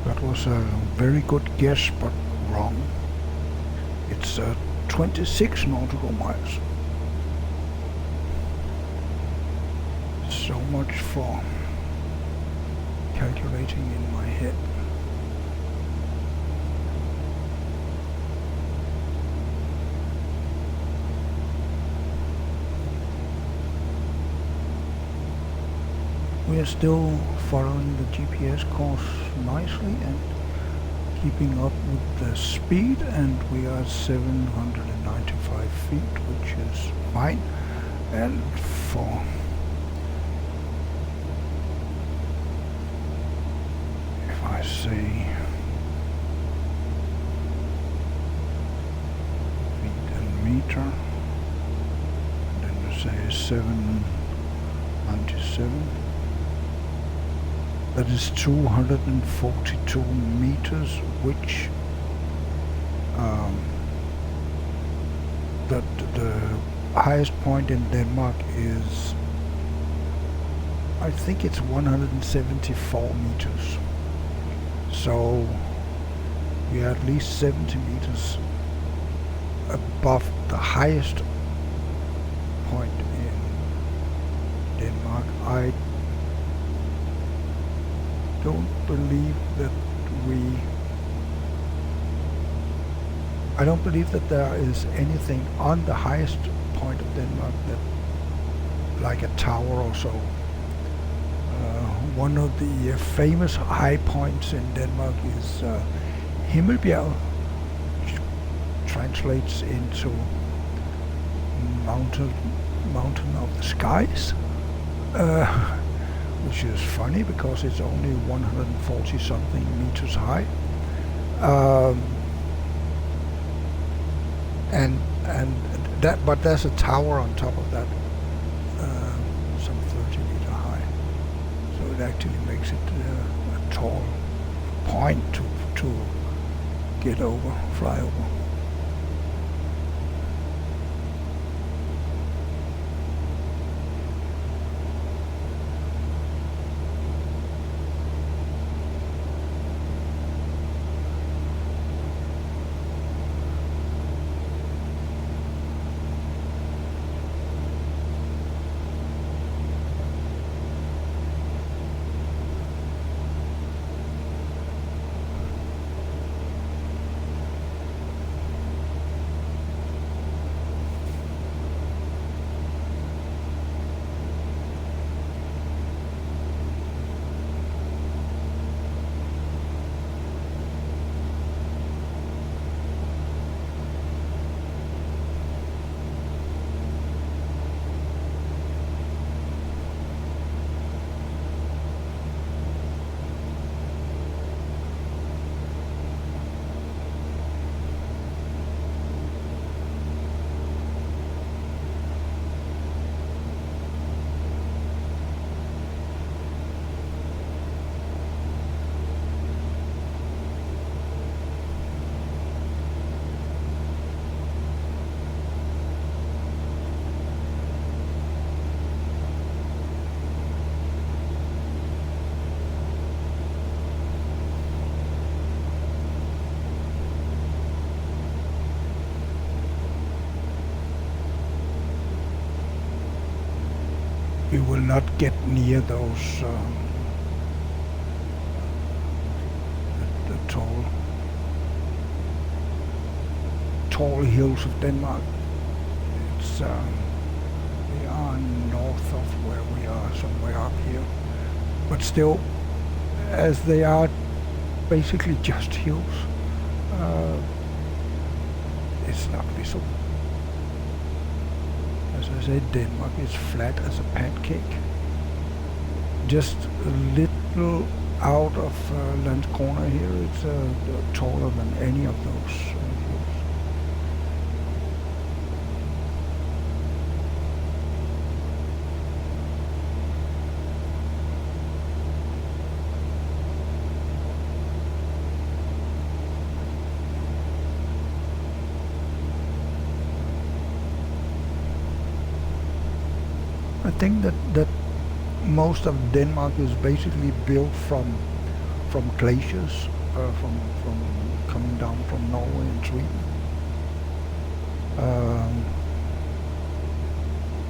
That was a very good guess, but wrong. It's 26 nautical miles. So much for calculating in my head. we are still following the GPS course nicely and keeping up with the speed, and we are at 795 feet, which is fine. And for if I say feet and meter, and then we say 797, that is 242 meters, which the highest point in Denmark is, I think it's 174 meters. So we are at least 70 meters above the highest point in Denmark. I don't believe that there is anything on the highest point of Denmark that, like a tower or so. One of the famous high points in Denmark is Himmelbjerg, which translates into mountain of the skies, which is funny because it's only 140 something meters high. And that, but there's a tower on top of that, some 30 meter high. So it actually makes it a tall point to get over, fly over. You will not get near those the tall hills of Denmark. It's we are north of where we are, somewhere up here, but still, as they are basically just hills, it's not visible. As I said, Denmark is flat as a pancake. Just a little out of Landskrona here, it's taller than any of those hills. I think that most of Denmark is basically built from glaciers, from coming down from Norway and Sweden,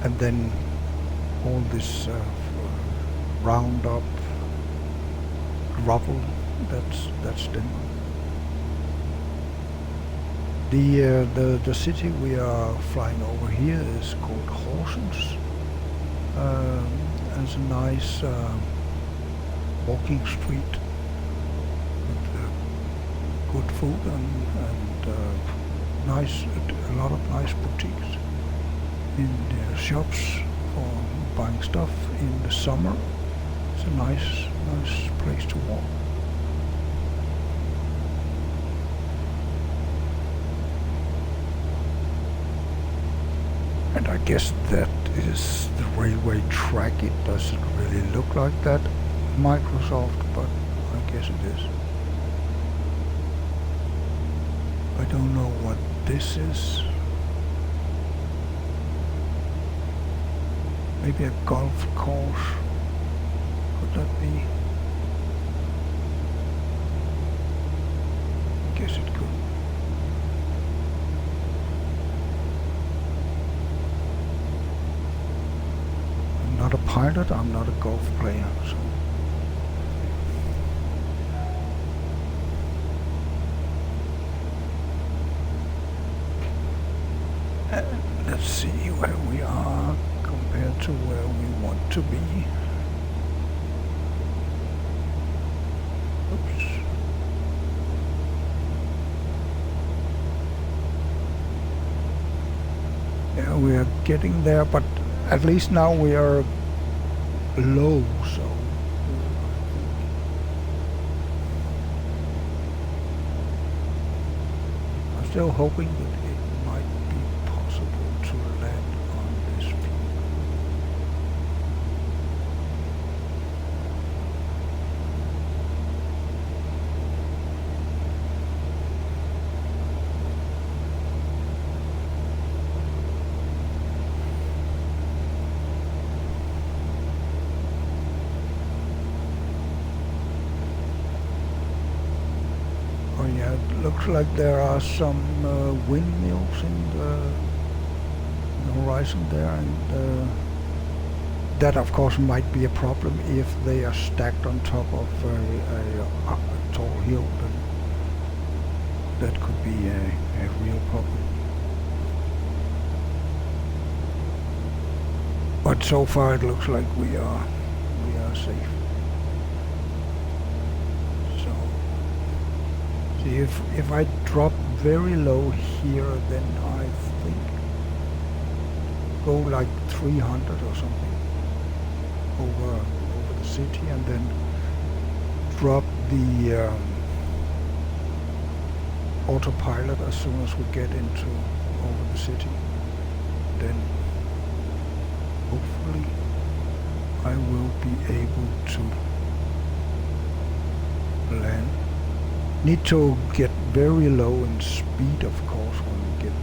and then all this round up gravel. That's Denmark. The city we are flying over here is called Horsens. Has a nice walking street with good food and nice, a lot of nice boutiques in the shops for buying stuff in the summer. It's a nice place to walk. And I guess that is the railway track. It doesn't really look like that, Microsoft, but I guess it is. I don't know what this is. Maybe a golf course. Could that be? I guess it could. I'm not a pilot, I'm not a golf player, so. Let's see where we are compared to where we want to be. Oops. Yeah, we are getting there, but at least now we are low, so I'm still hoping that it might be possible to land on this field. Oh yeah, it looks like there are some windmills in the horizon there, and that of course might be a problem if they are stacked on top of a tall hill. That could be a real problem. But so far it looks like we are safe. So see, if I drop very low here, then I think go like 300 or something over the city, and then drop the autopilot as soon as we get into over the city. Then hopefully I will be able to land. Need to get very low in speed, of course, when we get there.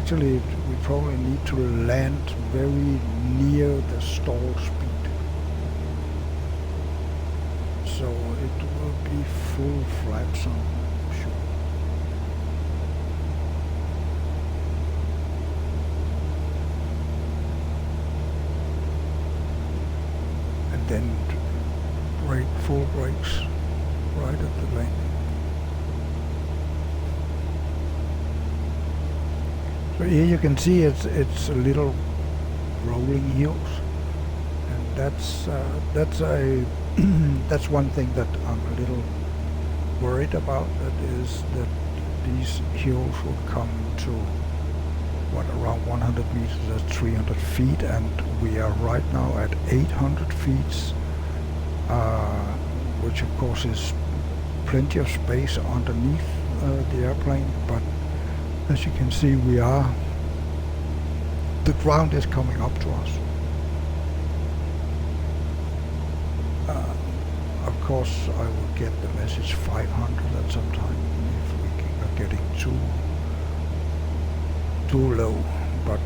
Actually, we probably need to land very near the stall speed, so it will be full flaps on, sure. And then brake, full brakes right at the landing. So here you can see it's a little rolling hills, and that's that's one thing that I'm a little worried about. That is that these hills will come to what, around 100 meters, that's 300 feet, and we are right now at 800 feet, which of course is plenty of space underneath the airplane, but as you can see, the ground is coming up to us. Of course, I will get the message 500 at some time if we are getting too low, but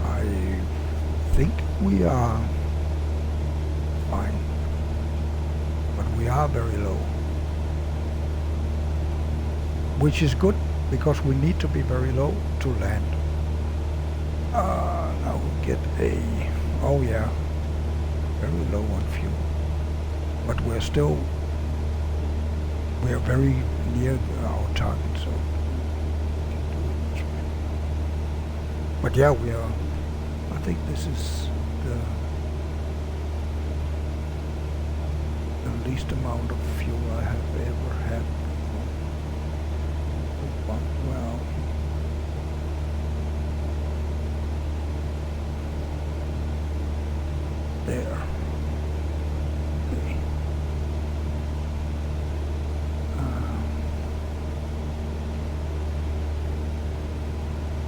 I think we are fine, but we are very low, which is good because we need to be very low to land. Now we get oh yeah, very low on fuel, but we are very near our target, so we can do it this way. But yeah, we are. I think this is the least amount of fuel I have ever had. Well, there. Okay.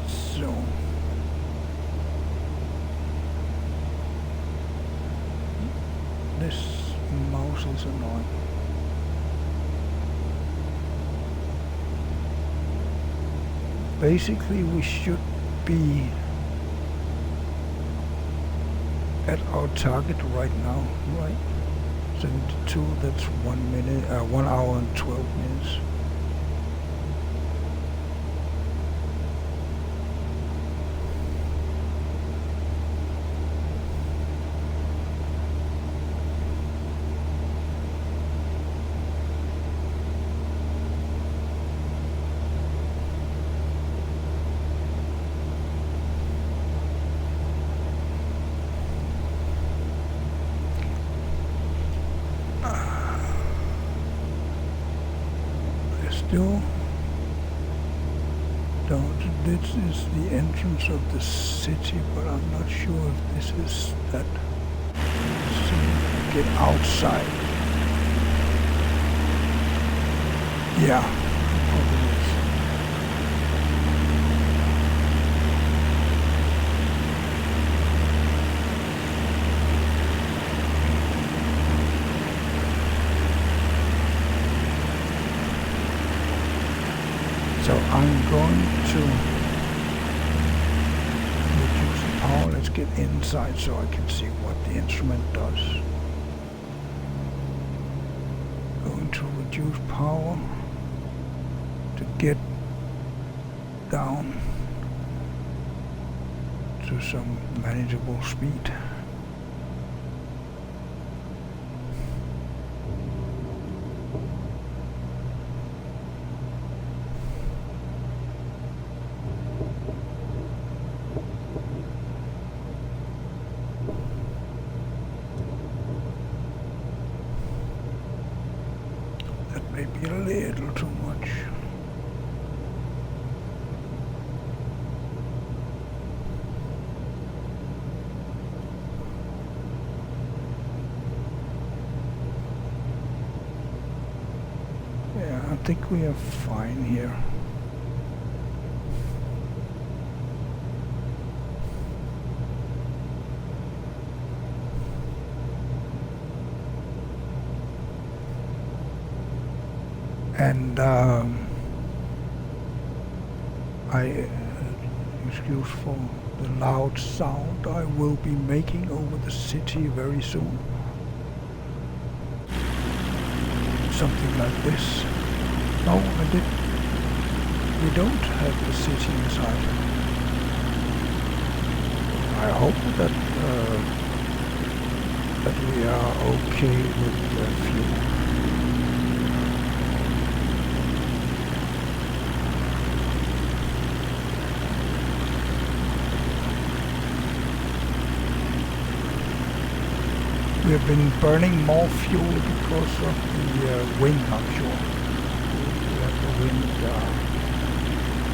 So. This mouse is annoying. Basically, we should be at our target right now, right? 72, that's 1 hour and 12 minutes. This is the entrance of the city, but I'm not sure if this is that. So get outside. Yeah, probably is. So I'm going to reduce the power. Let's get inside so I can see what the instrument does. Going to reduce power to get down to some manageable speed. Maybe a little too much. Yeah, I think we are fine here. And excuse for the loud sound I will be making over the city very soon. Something like this. No, I didn't. We don't have the city inside. I hope that we are okay with the fuel. We have been burning more fuel because of the wind, I'm sure. We have the wind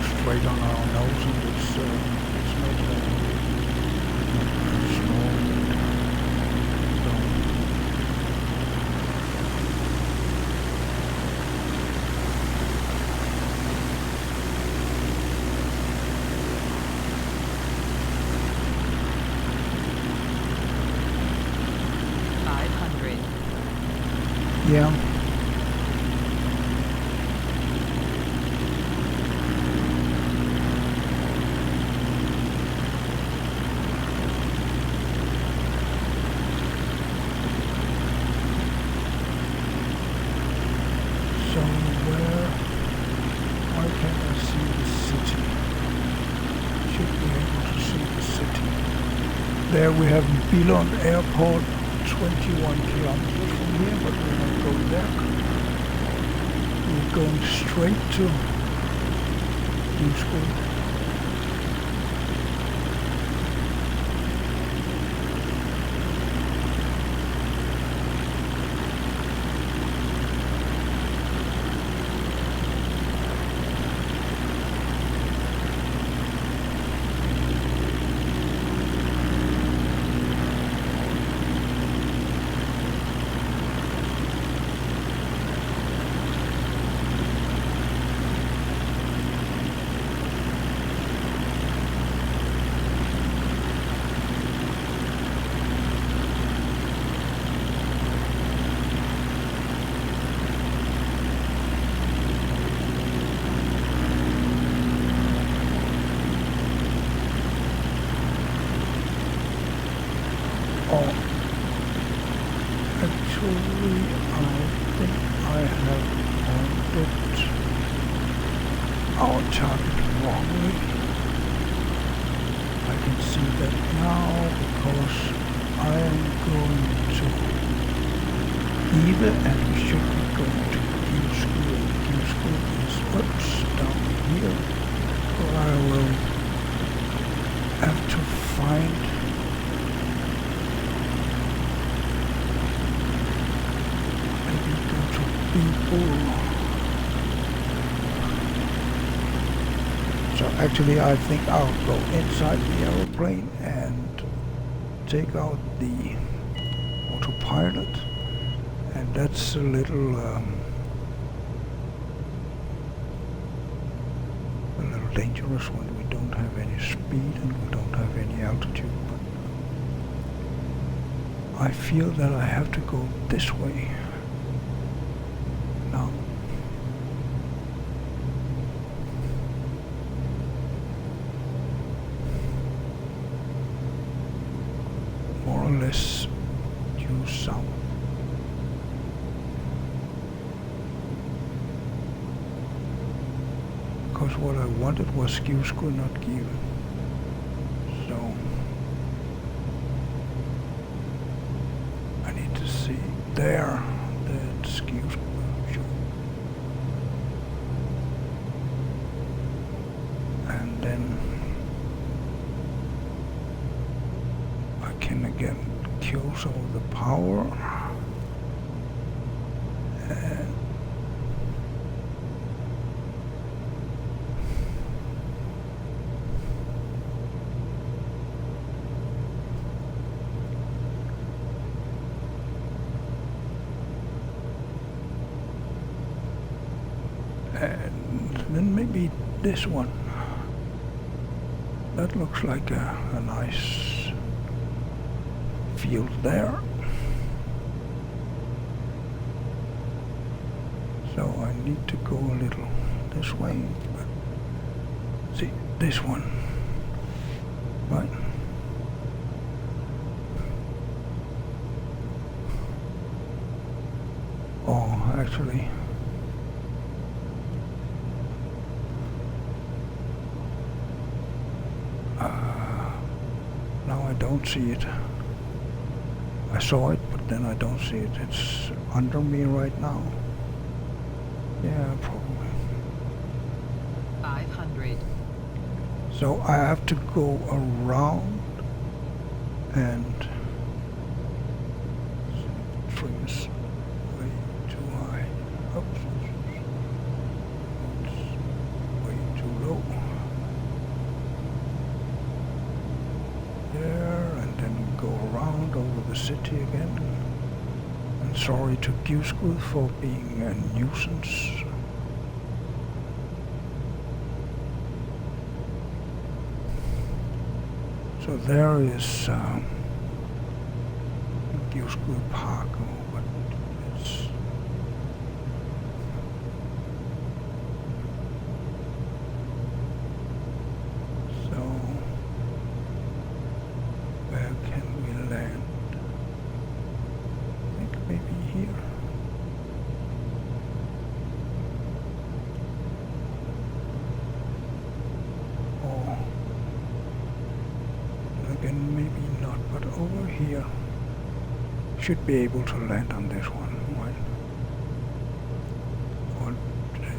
straight on our nose, and it's not small. Yeah. So why can't I see the city? Should be able to see the city. There we have Billund Airport, 21 kilometers from here, but we're not going there. We're going straight to Givskud. have pointed our target wrongly. I can see that now because I am going to either, and we should be going to Givskud. Givskud is oops, down here. So I will have to find maybe go to people. So actually I think I'll go inside the aeroplane and take out the autopilot, and that's a little dangerous when we don't have any speed and we don't have any altitude. But I feel that I have to go this way now. More or less due south. Because what I wanted was Givskud, not Give. So I need to see there. That's Givskud, sure. And then I can again kill some of the power. And then maybe this one. That looks like a nice field there. So I need to go a little this way, but see this one, right? Oh, actually. Now I don't see it. I saw it, but then I don't see it. It's under me right now. Yeah, probably. 500. So I have to go around and trims way too high. Oops. It's way too low. There, and then go around over the city again. And sorry to Givskud for being a nuisance. So there is Givskud Park, but it's so. Where can we land? I think maybe here. Or again, maybe not, but over here. Should be able to land on this one, right? Or,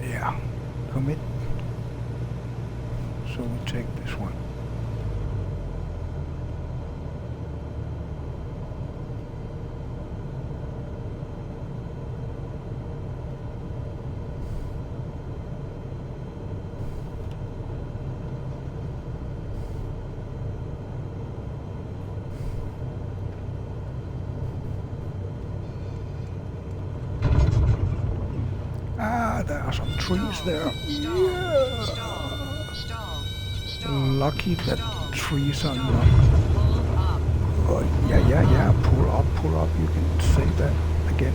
yeah, commit. So we take this one. Ah, there are some trees there. Yeah. Lucky that trees are not. Oh, yeah. Pull up. You can say that again.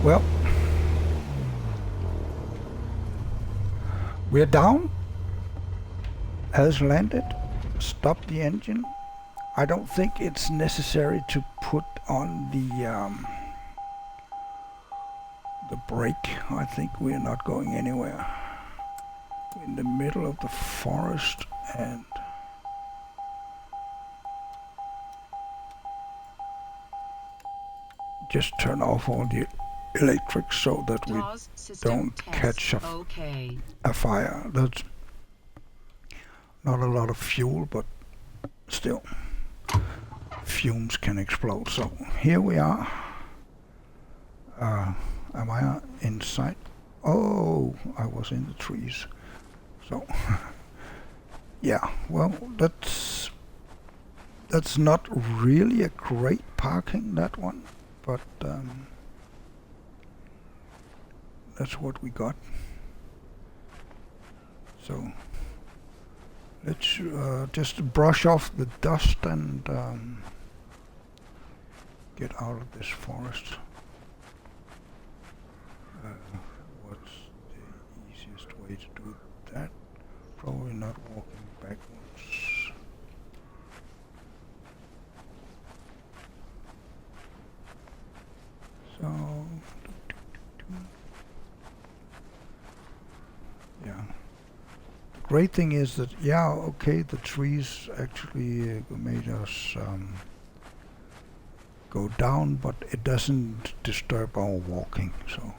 Well, we're down. Has landed. Stop the engine. I don't think it's necessary to put on the the break. I think we're not going anywhere. We're in the middle of the forest and just turn off all the electric so that we don't catch a fire. That's not a lot of fuel, but still fumes can explode. So here we are. Am I inside? Oh, I was in the trees. So yeah, well, that's not really a great parking, that one, but that's what we got. So let's just brush off the dust and get out of this forest. What's the easiest way to do that? Probably not walking backwards. So, yeah. The great thing is that, yeah, okay, the trees actually made us go down, but it doesn't disturb our walking, so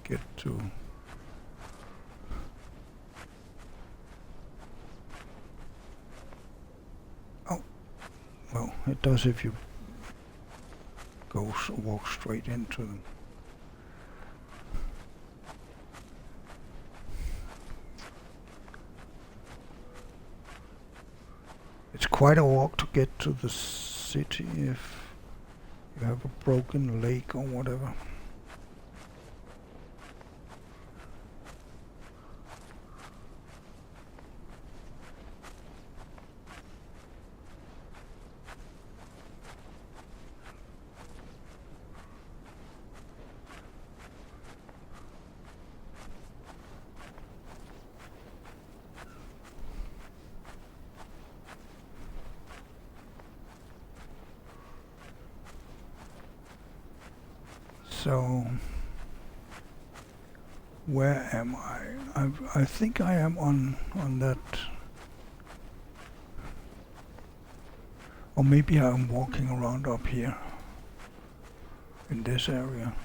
get to well, it does if you walk straight into them. It's quite a walk to get to the city if you have a broken leg or whatever. So, where am I? I think I am on that, or maybe I'm walking around up here in this area.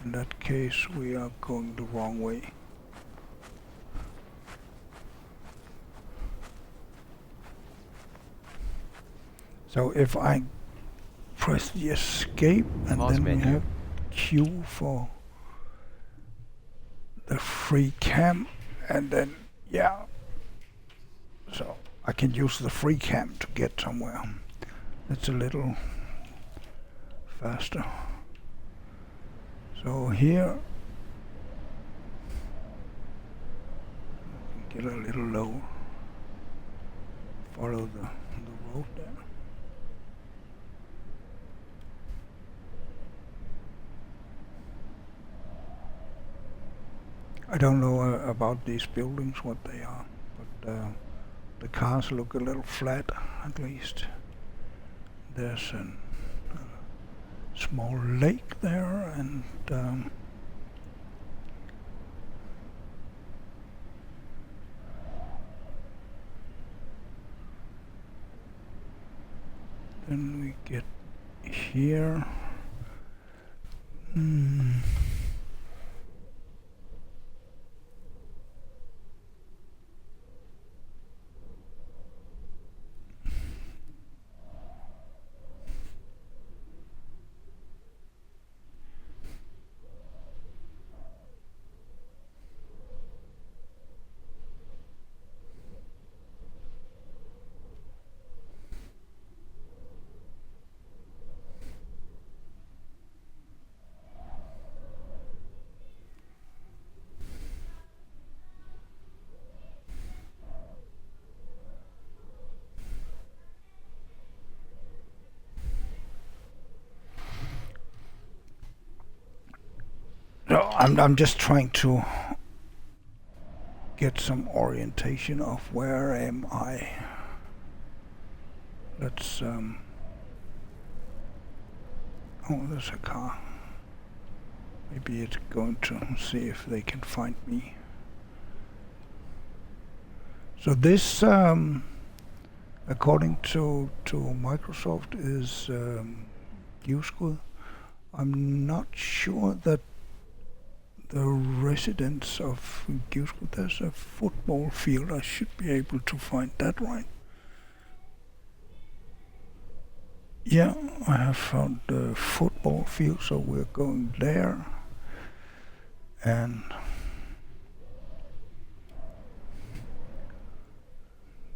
In that case, we are going the wrong way. So if I press the escape and Pause then menu. we have Q for the free cam, and then yeah, so I can use the free cam to get somewhere. It's a little faster. So here get a little lower, follow the road there. I don't know about these buildings, what they are, but the cars look a little flat, at least. There's a small lake there, and then we get here. No, I'm just trying to get some orientation of where am I. Let's Oh, there's a car. Maybe it's going to see if they can find me. So this, according to Microsoft, is Givskud. I'm not sure that the residents of Givskud, there's a football field. I should be able to find that right. Yeah, I have found the football field, so we're going there. And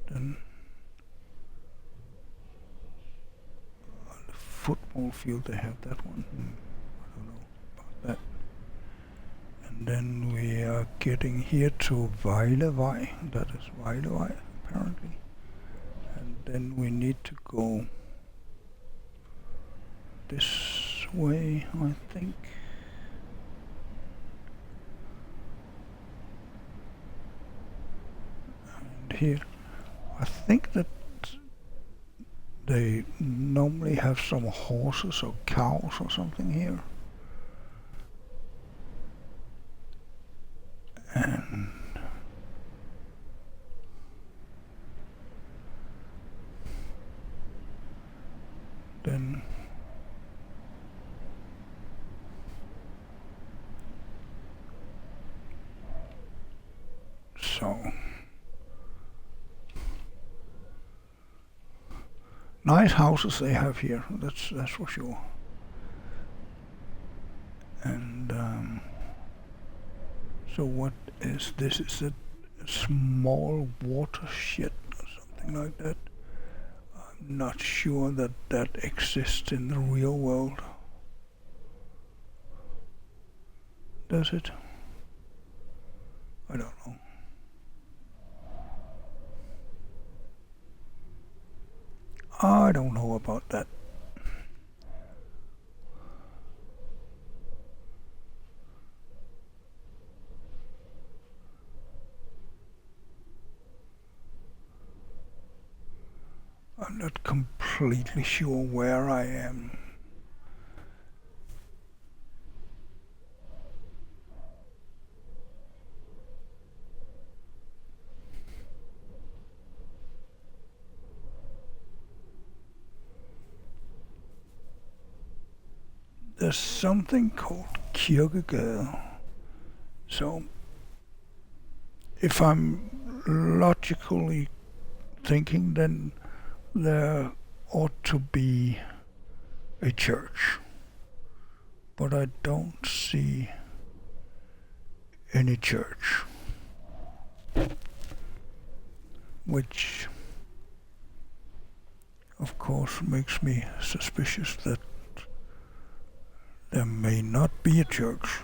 then the football field, they have that one. I don't know about that. And then we are getting here to Vejlevej. That is Vejlevej, apparently. And then we need to go this way, I think. And here, I think that they normally have some horses or cows or something here. And then so nice houses they have here, that's for sure. And so what is this? Is it a small watershed or something like that? I'm not sure that that exists in the real world. Does it? I don't know. I don't know about that. I'm not completely sure where I am. There's something called Kirkegade. So if I'm logically thinking, then there ought to be a church, but I don't see any church, which of course makes me suspicious that there may not be a church.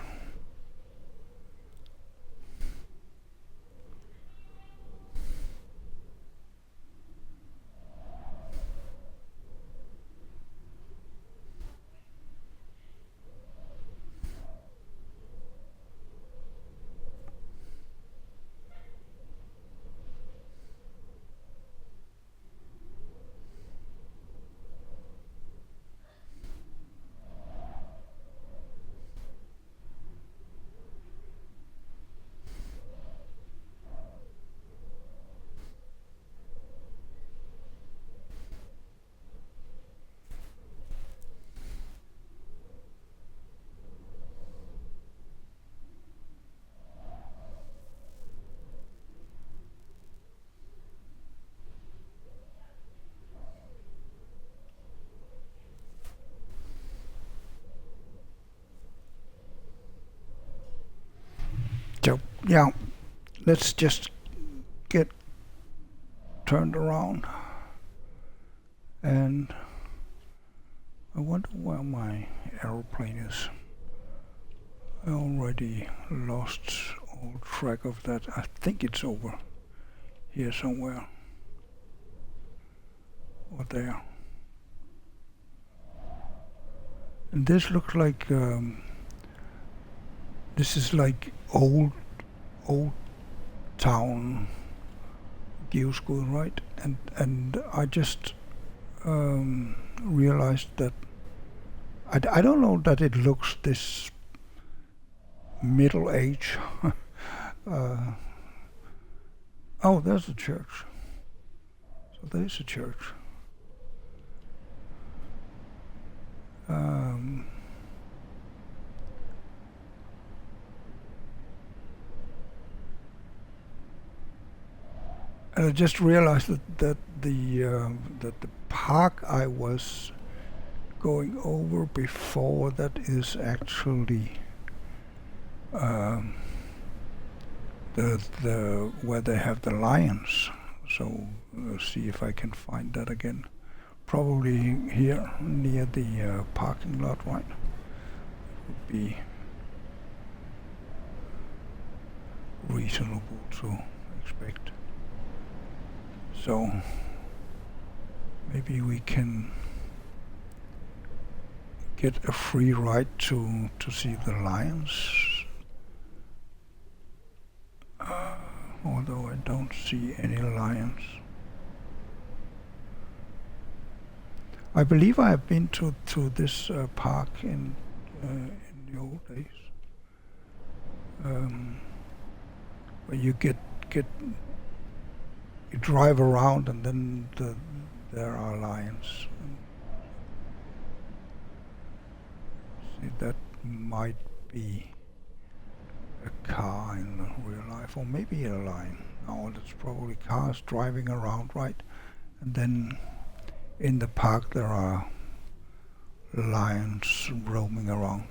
So yeah, let's just get turned around, and I wonder where my aeroplane is. I already lost all track of that. I think it's over here somewhere, or there. And this looks like this is like old town Givskud, right? And I just realized that I don't know that it looks this middle age. Oh, there's a church. So there's a church. And I just realized that the park I was going over before that is actually the where they have the lions. So see if I can find that again. Probably here near the parking lot, right? Would be reasonable to expect. So maybe we can get a free ride to see the lions. Although I don't see any lions. I believe I have been to this park in the old days, where you you drive around and then there are lions. See, that might be a car in real life, or maybe a lion. No, that's probably cars driving around, right? And then in the park there are lions roaming around.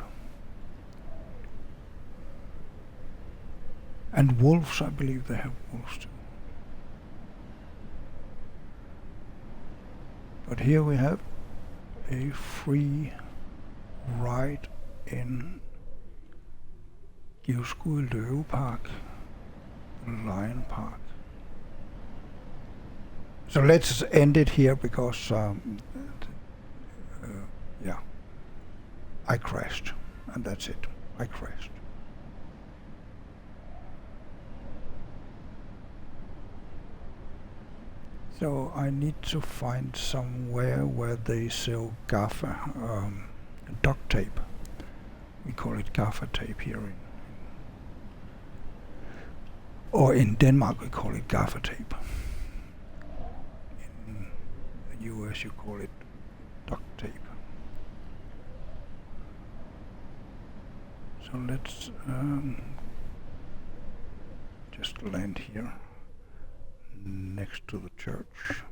And wolves, I believe they have wolves too. But here we have a free ride in Givskud Lionpark, the Lionpark. So let's end it here because yeah, I crashed, and that's it. I crashed. So I need to find somewhere where they sell gaffer, duct tape. We call it gaffer tape here or in Denmark we call it gaffer tape. In the US you call it duct tape. So let's just land here next to the church.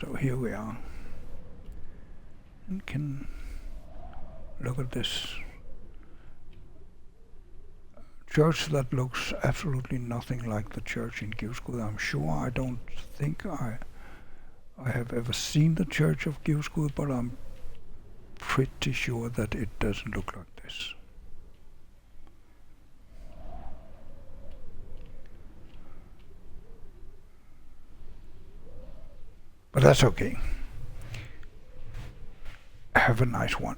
So here we are, and can look at this church that looks absolutely nothing like the church in Givskud. I'm sure I don't think I have ever seen the church of Givskud, but I'm pretty sure that it doesn't look like this. But that's okay. Have a nice one.